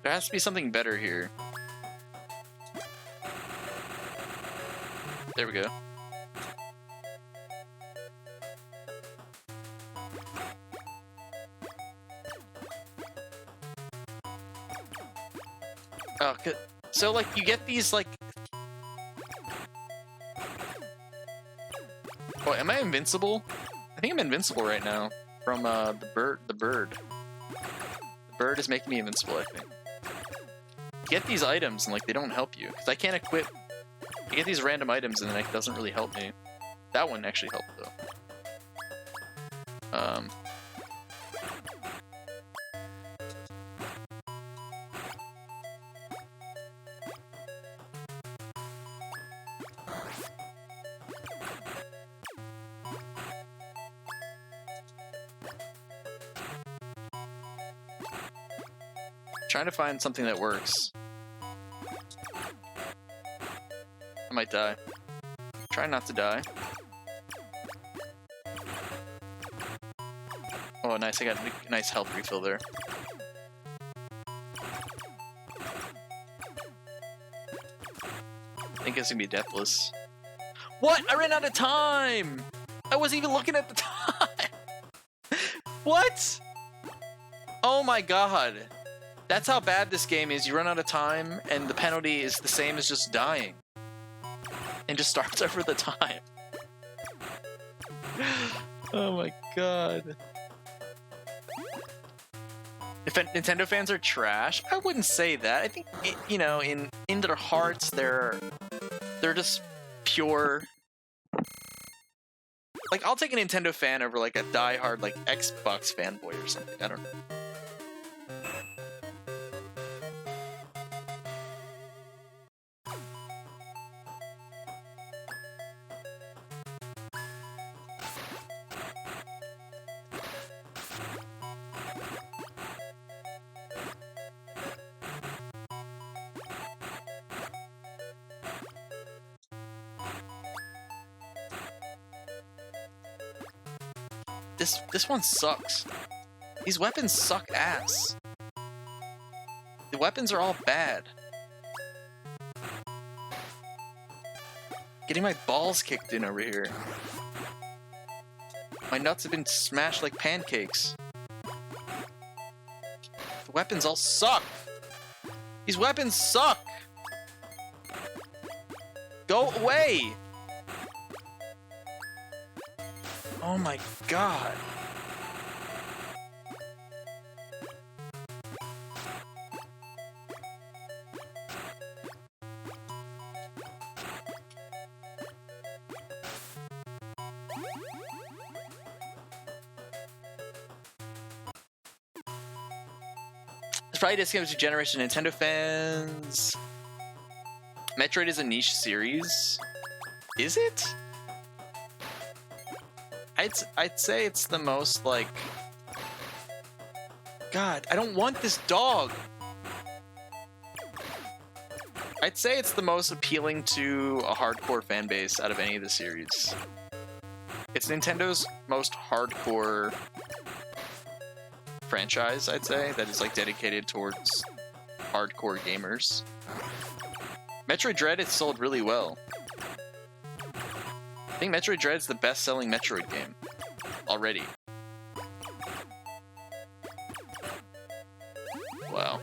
There has to be something better here. There we go. Oh, so like you get these like. Oh, am I invincible? I think I'm invincible right now from the bird. The bird is making me invincible, I think. You get these items and like they don't help you because I can't equip. You get these random items and then it doesn't really help me. That one actually helped though. Trying to find something that works. I might die. Try not to die. Oh, nice. I got a nice health refill there. I think it's gonna be deathless. What? I ran out of time! I wasn't even looking at the time! What? Oh my god. That's how bad this game is. You run out of time, and the penalty is the same as just dying. And just starts over the time. Oh my god. If Nintendo fans are trash, I wouldn't say that. I think, you know, in their hearts, they're just pure. Like, I'll take a Nintendo fan over like a diehard like Xbox fanboy or something. I don't know. This one sucks. These weapons suck ass. The weapons are all bad. Getting my balls kicked in over here. My nuts have been smashed like pancakes. The weapons all suck. These weapons suck. Go away. Oh my god. It's probably discounted to generation Nintendo fans. Metroid is a niche series. Is it? I'd say it's the most, like... God, I don't want this dog! I'd say it's the most appealing to a hardcore fan base out of any of the series. It's Nintendo's most hardcore franchise, I'd say, that is like dedicated towards hardcore gamers. Metroid Dread is sold really well. I think Metroid Dread is the best-selling Metroid game already. Wow.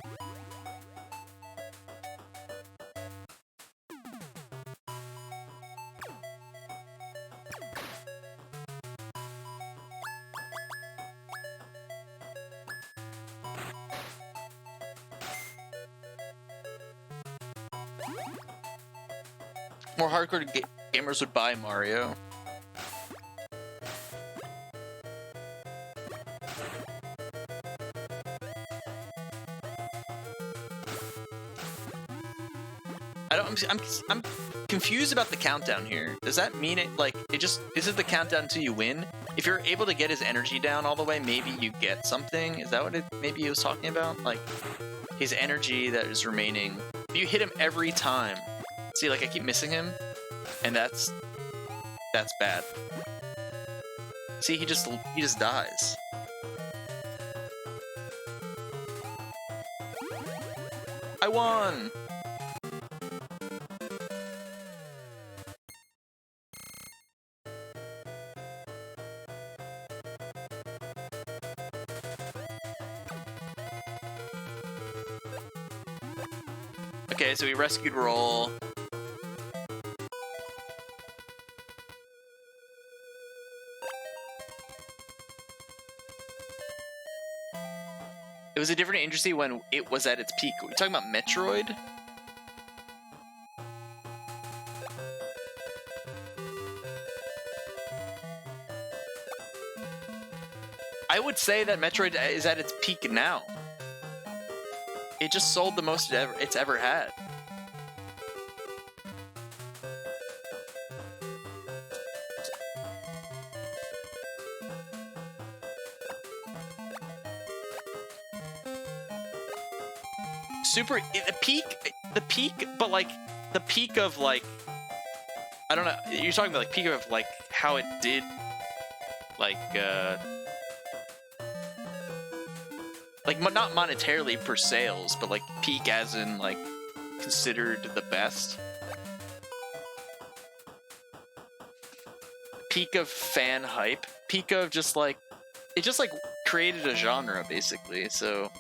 More hardcore gamers would buy Mario. I'm confused about the countdown here. Does that mean it like is it the countdown until you win? If you're able to get his energy down all the way, maybe you get something. Is that what it maybe he was talking about? Like his energy that is remaining. If you hit him every time. See, like I keep missing him, and that's bad. See, he just dies. I won! Okay, so we rescued Roll. It was a different industry when it was at its peak. We're talking about Metroid? I would say that Metroid is at its peak now. It just sold the most it's ever had. The peak, but like the peak of like, I don't know. You're talking about like peak of like how it did, like not monetarily per sales, but like peak as in like considered the best. Peak of fan hype. Peak of just like it just like created a genre basically. So.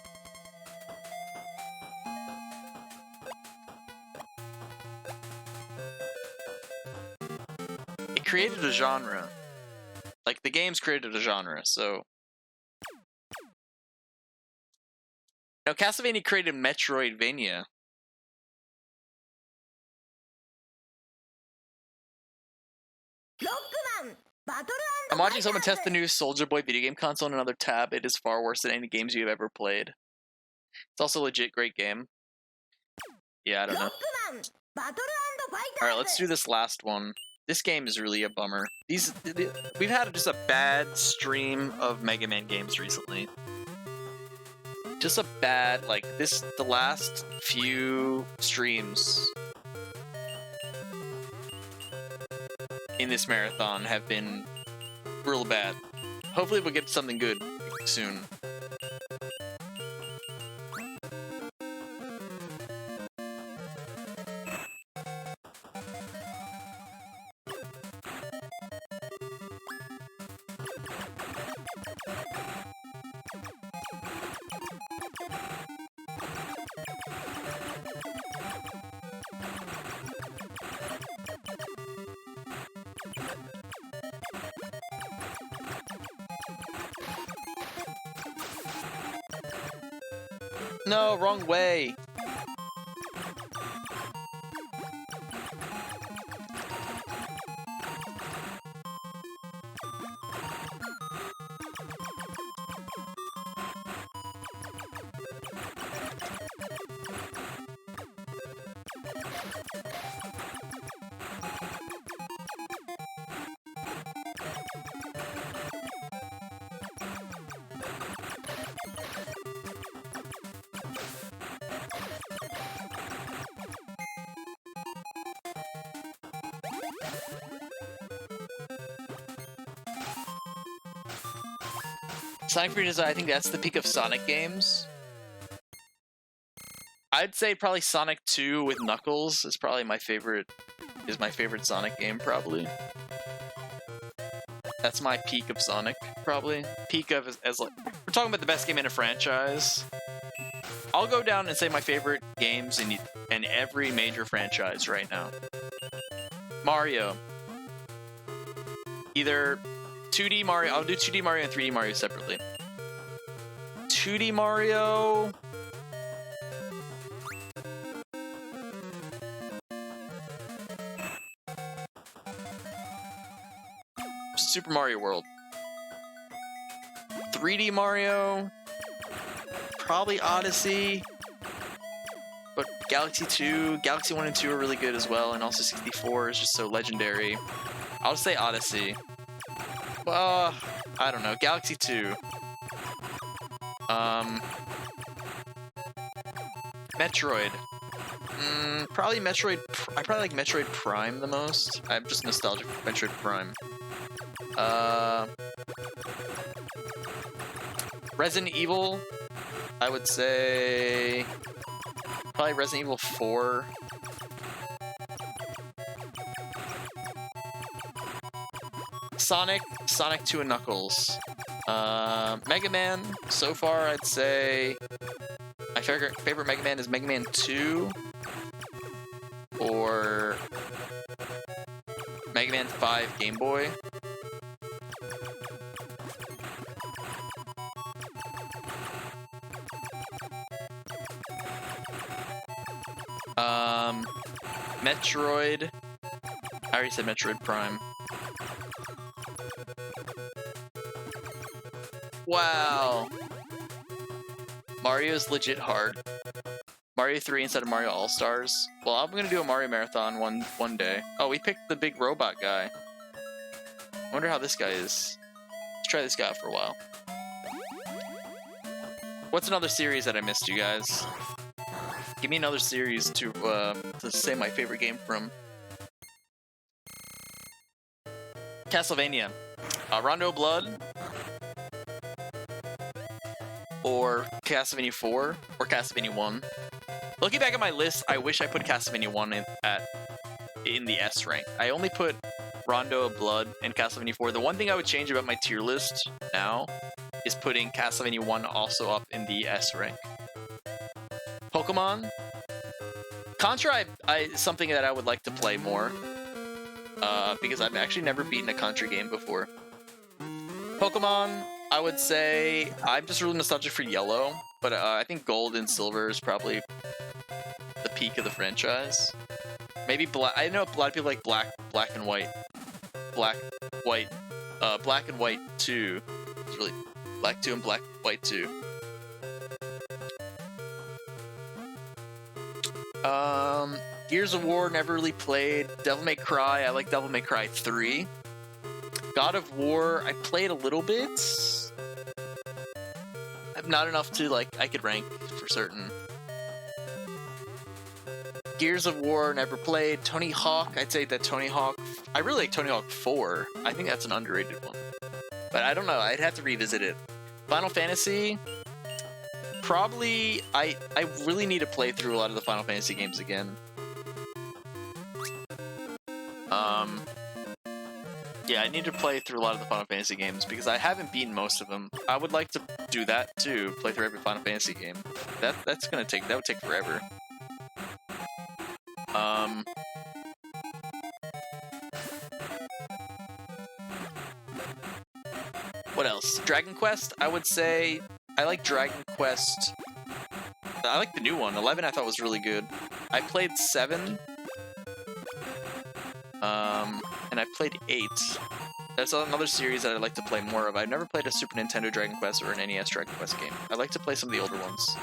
Created a genre. Like the games created a genre, so. Now Castlevania created Metroidvania. Rockman, I'm watching someone test the new Soldier Boy video game console on another tab. It is far worse than any games you've ever played. It's also a legit great game. Yeah, I don't know. Alright, let's do this last one. This game is really a bummer. We've had just a bad stream of Mega Man games recently. Just a bad, like, the last few streams in this marathon have been real bad. Hopefully we'll get something good soon. No, wrong way. Sonic Frontiers, I think that's the peak of Sonic games. I'd say probably Sonic 2 with Knuckles is probably my favorite Sonic game, probably. That's my peak of Sonic, probably. Peak of as like, we're talking about the best game in a franchise. I'll go down and say my favorite games in every major franchise right now. Mario. Either 2D Mario, I'll do 2D Mario and 3D Mario separately. 2D Mario... Super Mario World. 3D Mario, probably Odyssey, but Galaxy 2, Galaxy 1 and 2 are really good as well, and also 64 is just so legendary. I'll just say Odyssey. Well, I don't know, Galaxy 2. Metroid. Probably Metroid. I probably like Metroid Prime the most. I'm just nostalgic for Metroid Prime. Resident Evil, I would say probably Resident Evil 4. Sonic 2 and Knuckles. Mega Man, so far I'd say my favorite Mega Man is Mega Man 2 or Mega Man 5 Game Boy. Metroid. I already said Metroid Prime. Wow. Mario's legit hard. Mario 3 instead of Mario All-Stars. Well, I'm gonna do a Mario Marathon one day. Oh, we picked the big robot guy. I wonder how this guy is. Let's try this guy out for a while. What's another series that I missed, you guys? Give me another series to say my favorite game from. Castlevania. Rondo of Blood. Or Castlevania 4. Or Castlevania 1. Looking back at my list, I wish I put Castlevania 1 in the S rank. I only put Rondo of Blood and Castlevania 4. The one thing I would change about my tier list now is putting Castlevania 1 also up in the S rank. Pokemon. Contra is something that I would like to play more. Because I've actually never beaten a Contra game before. Pokemon, I would say I'm just really nostalgic for Yellow, but I think Gold and Silver is probably the peak of the franchise. Maybe Black. I know a lot of people like Black and White. Black and White 2. It's really Black 2 and Black White 2. Gears of War, never really played. Devil May Cry, I like Devil May Cry 3. God of War, I played a little bit. Not enough to, like, I could rank for certain. Gears of War, never played. Tony Hawk, I'd say that Tony Hawk... I really like Tony Hawk 4. I think that's an underrated one. But I don't know, I'd have to revisit it. Final Fantasy... Probably, I really need to play through a lot of the Final Fantasy games again. Yeah, I need to play through a lot of the Final Fantasy games because I haven't beaten most of them. I would like to do that too, play through every Final Fantasy game. That would take forever. What else? Dragon Quest, I would say I like Dragon Quest. I like the new one. 11 I thought was really good. I played 7. And I played 8. That's another series that I'd like to play more of. I've never played a Super Nintendo Dragon Quest or an NES Dragon Quest game. I'd like to play some of the older ones.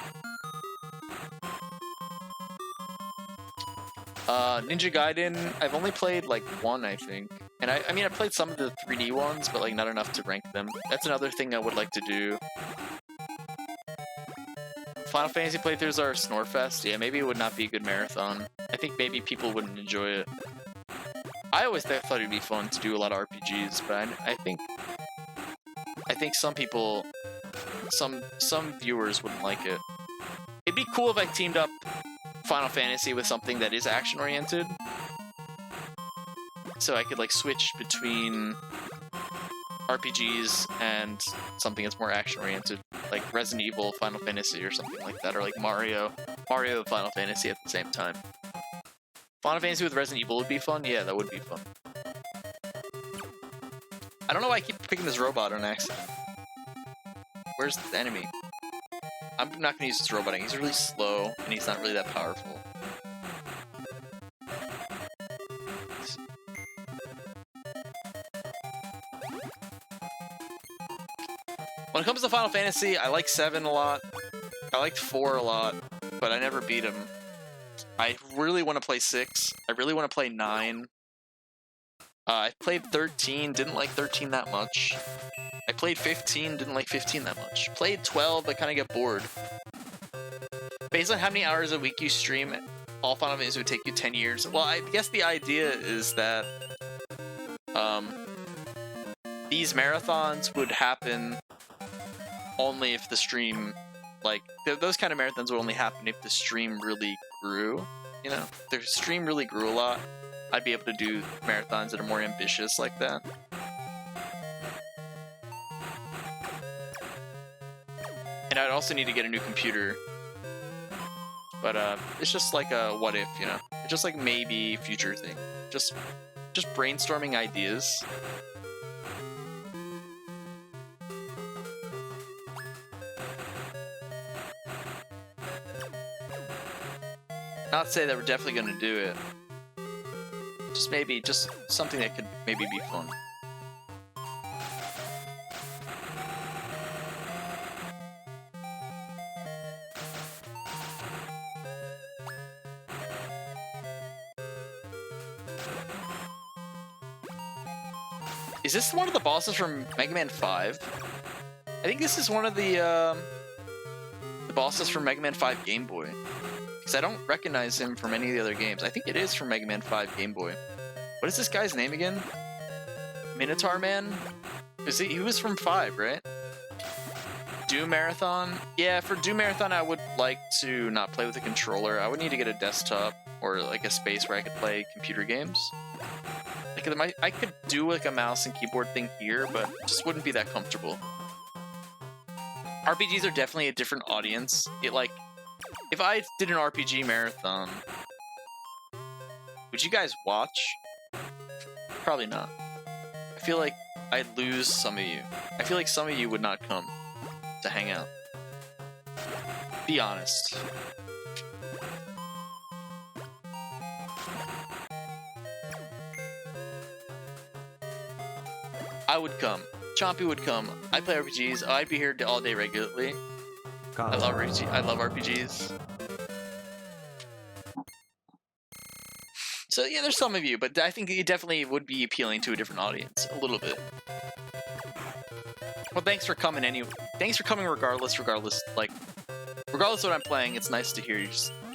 Ninja Gaiden, I've only played like 1, I think. And I mean, I played some of the 3D ones, but like not enough to rank them. That's another thing I would like to do. Final Fantasy playthroughs are Snorefest. Yeah, maybe it would not be a good marathon. I think maybe people wouldn't enjoy it. I always thought it'd be fun to do a lot of RPGs, but I think some people some viewers wouldn't like it. It'd be cool if I teamed up Final Fantasy with something that is action oriented, so I could like switch between RPGs and something that's more action oriented, like Resident Evil, Final Fantasy, or something like that, or like Mario, Final Fantasy at the same time. Final Fantasy with Resident Evil would be fun. Yeah, that would be fun. I don't know why I keep picking this robot on accident. Where's the enemy? I'm not gonna use this robot. He's really slow, and he's not really that powerful. When it comes to Final Fantasy, I like 7 a lot. I liked 4 a lot, but I never beat him. I really want to play 6. I really want to play 9. I played 13, didn't like 13 that much. I played 15, didn't like 15 that much. Played 12, but kind of get bored. Based on how many hours a week you stream, all Final Fantasy would take you 10 years. Well, I guess the idea is that these marathons would happen only if the stream, like, those kind of marathons would only happen if the stream really grew. You know, if the stream really grew a lot, I'd be able to do marathons that are more ambitious like that. And I'd also need to get a new computer. But it's just like a what if, you know? It's just like maybe future thing. Just brainstorming ideas. Not to say that we're definitely gonna do it. Just maybe, just something that could maybe be fun. Is this one of the bosses from Mega Man 5? I think this is one of the bosses from Mega Man 5 Game Boy. Because I don't recognize him from any of the other games. I think it is from Mega Man 5 Game Boy. What is this guy's name again? Minotaur Man? He was from 5, right? Doom Marathon? Yeah, for Doom Marathon I would like to not play with a controller. I would need to get a desktop or like a space where I could play computer games. Like, I could do like a mouse and keyboard thing here, but it just wouldn't be that comfortable. RPGs are definitely a different audience. If I did an RPG marathon, would you guys watch? Probably not. I feel like I'd lose some of you. I feel like some of you would not come to hang out. Be honest. I would come. Chompy would come. I play RPGs. Oh, I'd be here all day regularly. I love RPGs. So yeah, there's some of you, but I think it definitely would be appealing to a different audience, a little bit. Well, thanks for coming anyway. Thanks for coming regardless of what I'm playing. It's nice to hear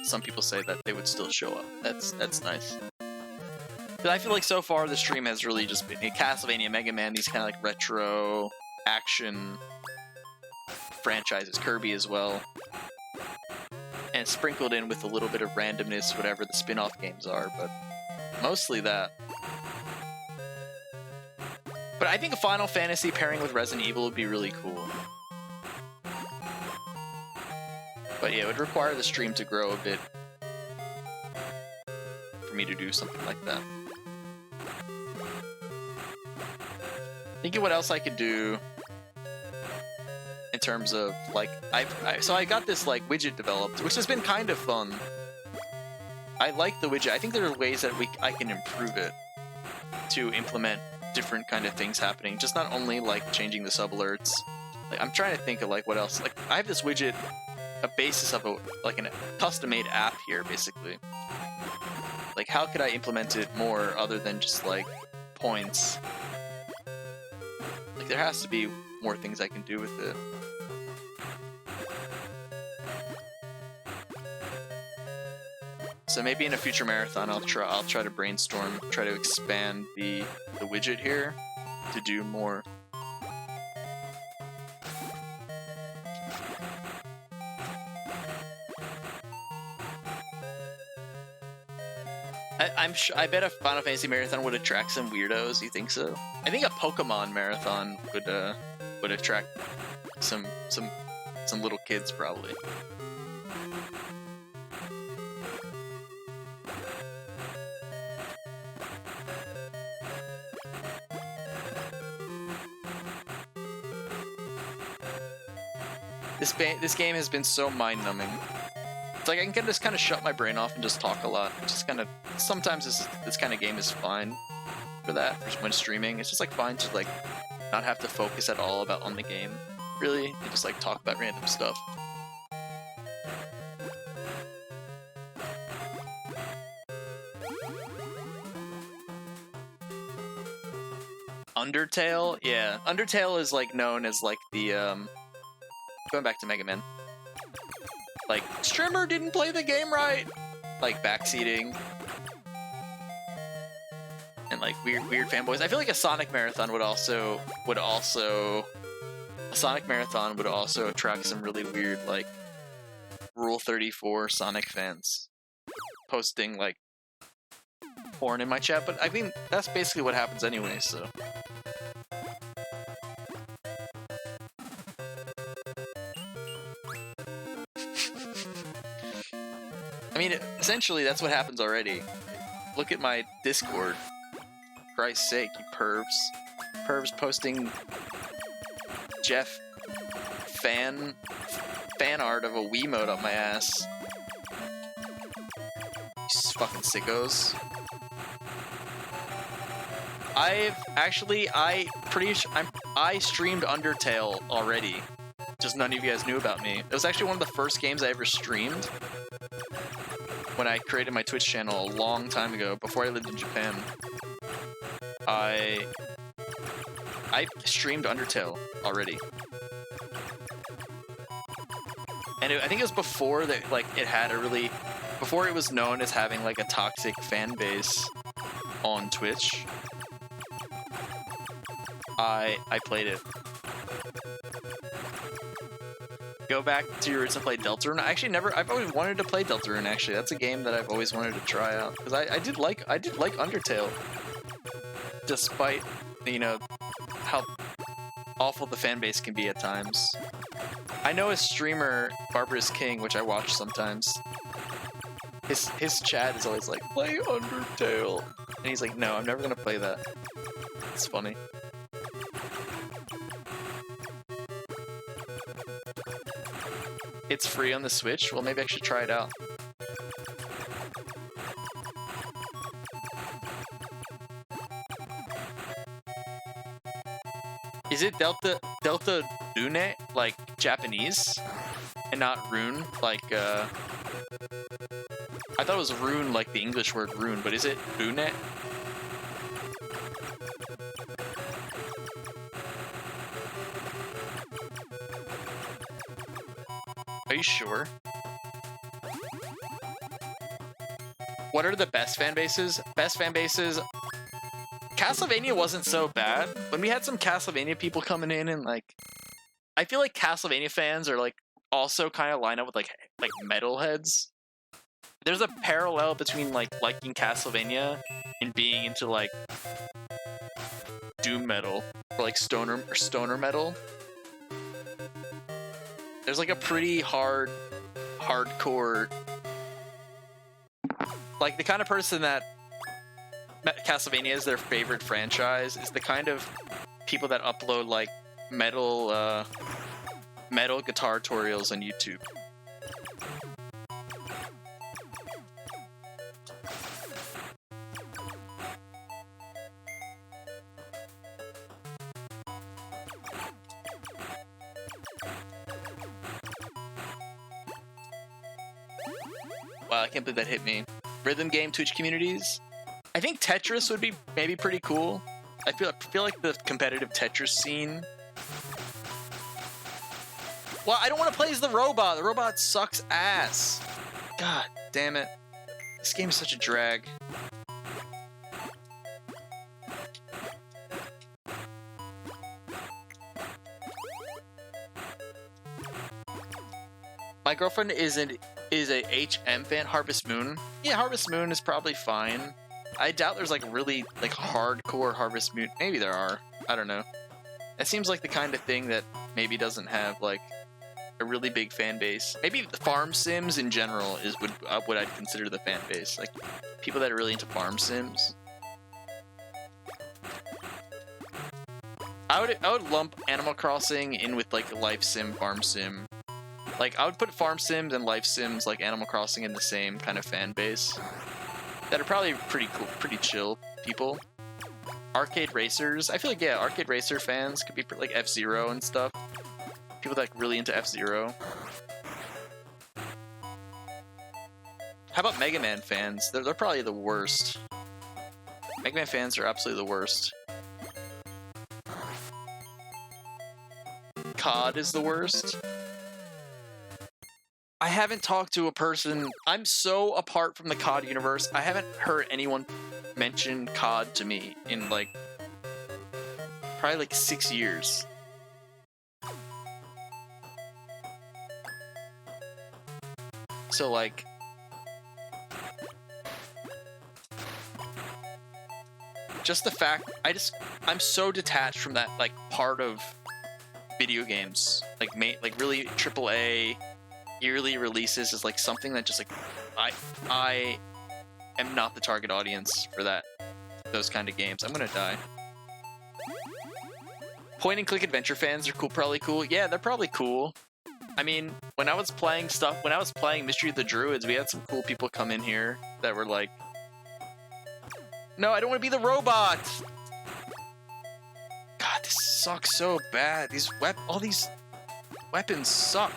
some people say that they would still show up. That's nice. But I feel like so far the stream has really just been Castlevania, Mega Man, these kind of like retro action franchises, Kirby as well, and sprinkled in with a little bit of randomness, whatever the spin-off games are, but mostly that. But I think a Final Fantasy pairing with Resident Evil would be really cool. But yeah, it would require the stream to grow a bit for me to do something like that. Thinking what else I could do in terms of like so I got this like widget developed, which has been kind of fun. I like the widget. I think there are ways that I can improve it to implement different kind of things happening. Just not only like changing the sub alerts. Like I'm trying to think of like what else. Like I have this widget, a basis of a custom-made app here, basically. Like how could I implement it more other than just like points? Like there has to be more things I can do with it. So maybe in a future marathon I'll try to brainstorm, try to expand the widget here to do more. I bet a Final Fantasy marathon would attract some weirdos. You think so? I think a Pokemon marathon would attract some little kids probably. This game has been so mind-numbing. It's like I can just kind of shut my brain off and just talk a lot. Just kind of sometimes this kind of game is fine for that when streaming. It's just like fine to like not have to focus at all on the game. Really, and just like talk about random stuff. Undertale, yeah. Undertale is like known as like the going back to Mega Man. Like, streamer didn't play the game right! Like, backseating. And, like, weird fanboys. I feel like a Sonic Marathon would also attract some really weird, like, Rule 34 Sonic fans. Posting, like, porn in my chat, but I mean, that's basically what happens anyway, so... I mean, essentially, that's what happens already. Look at my Discord. For Christ's sake, you pervs. Pervs posting Jeff fan art of a Wiimote up my ass. You fucking sickos. I streamed Undertale already. Just none of you guys knew about me. It was actually one of the first games I ever streamed. When I created my Twitch channel a long time ago, before I lived in Japan, I streamed Undertale already, and I think it was before that, like, before it was known as having like a toxic fan base on Twitch. I played it. Go back to your roots and play Deltarune. I've always wanted to play Deltarune, actually. That's a game that I've always wanted to try out. Because I did like Undertale. Despite, you know, how awful the fan base can be at times. I know a streamer, Barbarous King, which I watch sometimes. His chat is always like, play Undertale. And he's like, no, I'm never gonna play that. It's funny. It's free on the Switch? Well, maybe I should try it out. Is it Delta Rune, like Japanese? And not Rune, like, I thought it was Rune, like the English word rune, but is it Rune? Are you sure? What are the best fan bases? Best fan bases... Castlevania wasn't so bad. When we had some Castlevania people coming in and, like... I feel like Castlevania fans are, like, also kind of line up with, like metalheads. There's a parallel between, like, liking Castlevania and being into, like, doom metal. Or, like, stoner metal. There's like a pretty hardcore, like the kind of person that Castlevania is their favorite franchise is the kind of people that upload like metal guitar tutorials on YouTube. Wow, I can't believe that hit me. Rhythm game Twitch communities. I think Tetris would be maybe pretty cool. I feel like the competitive Tetris scene. Well, I don't want to play as the robot. The robot sucks ass. God damn it. This game is such a drag. My girlfriend isn't is a HM fan. Harvest Moon. Yeah, Harvest Moon is probably fine. I doubt there's like really like hardcore Harvest Moon. Maybe there are. I don't know. That seems like the kind of thing that maybe doesn't have like a really big fan base. Maybe the farm sims in general is what I'd consider the fan base. Like people that are really into farm sims. I would lump Animal Crossing in with like life sim, farm sim. Like I would put farm sims and life sims like Animal Crossing in the same kind of fan base. That are probably pretty cool, pretty chill people. Arcade racers. I feel like yeah, arcade racer fans could be like F-Zero and stuff. People that like really into F-Zero. How about Mega Man fans? They're probably the worst. Mega Man fans are absolutely the worst. COD is the worst. I haven't talked to a person. I'm so apart from the COD universe. I haven't heard anyone mention COD to me in like probably like 6 years. So like just the fact I'm so detached from that like part of video games, like really AAA yearly releases is like something that just like I am not the target audience for those kind of games. I'm gonna die. Point and click adventure fans are cool, probably cool. Yeah, they're probably cool. I mean, when I was playing Mystery of the Druids, we had some cool people come in here that were like, no, I don't want to be the robot. God, this sucks so bad. All these weapons suck.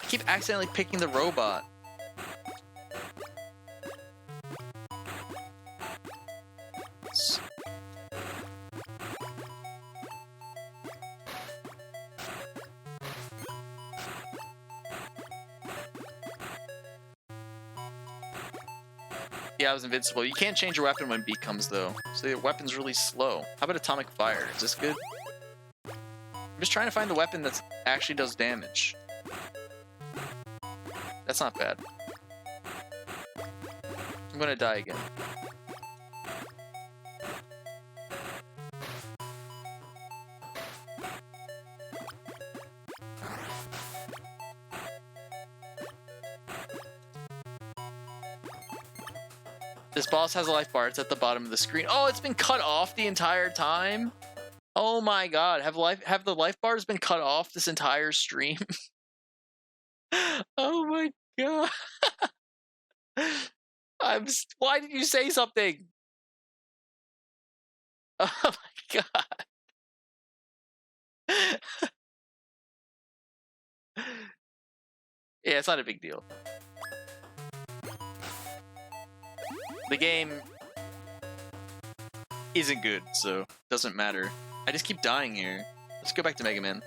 I keep accidentally picking the robot. Yeah, I was invincible. You can't change your weapon when B comes, though. So your weapon's really slow. How about Atomic Fire? Is this good? I'm just trying to find the weapon that actually does damage. That's not bad. I'm gonna die again. This boss has a life bar. It's at the bottom of the screen. Oh, it's been cut off the entire time? Oh my god. Have the life bars been cut off this entire stream? Oh my god. Why did you say something? Oh my god. Yeah, it's not a big deal. The game isn't good, so it doesn't matter. I just keep dying here. Let's go back to Mega Man.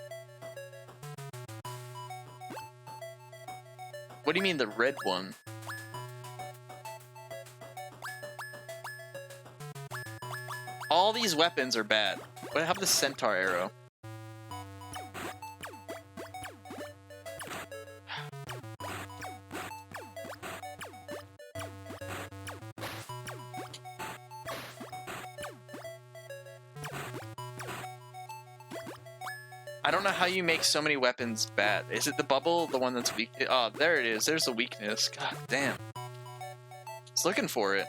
What do you mean the red one? All these weapons are bad. What happened to the centaur arrow? I don't know how you make so many weapons bad. Is it the bubble, the one that's weak? Oh, there it is. There's the weakness. God damn. I was looking for it.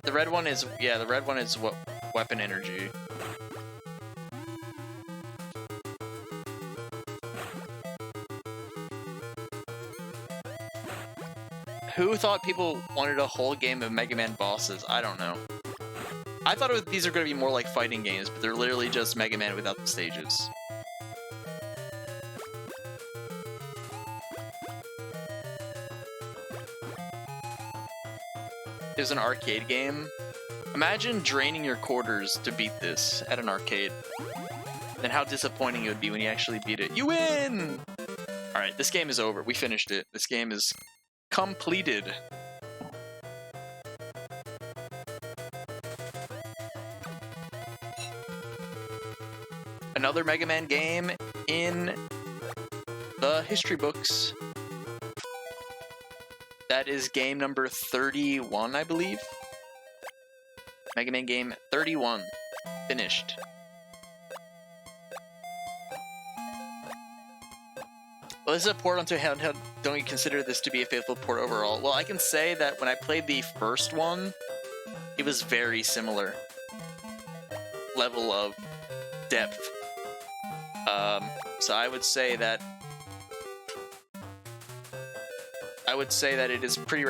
The red one is, yeah, the red one is what weapon energy. Who thought people wanted a whole game of Mega Man bosses? I don't know. I thought these are going to be more like fighting games, but they're literally just Mega Man without the stages. It was an arcade game. Imagine draining your quarters to beat this at an arcade. Then how disappointing it would be when you actually beat it. You win! Alright. This game is over. We finished it. This game is completed. Another Mega Man game in the history books. That is game number 31, I believe. Mega Man game 31. Finished. Well, this is a port onto handheld. Don't you consider this to be a faithful port overall? Well, I can say that when I played the first one, it was very similar level of depth. So I would say that it is pretty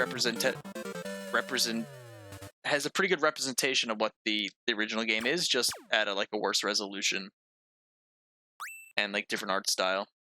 has a pretty good representation of what the original game is, just at a worse resolution and like different art style.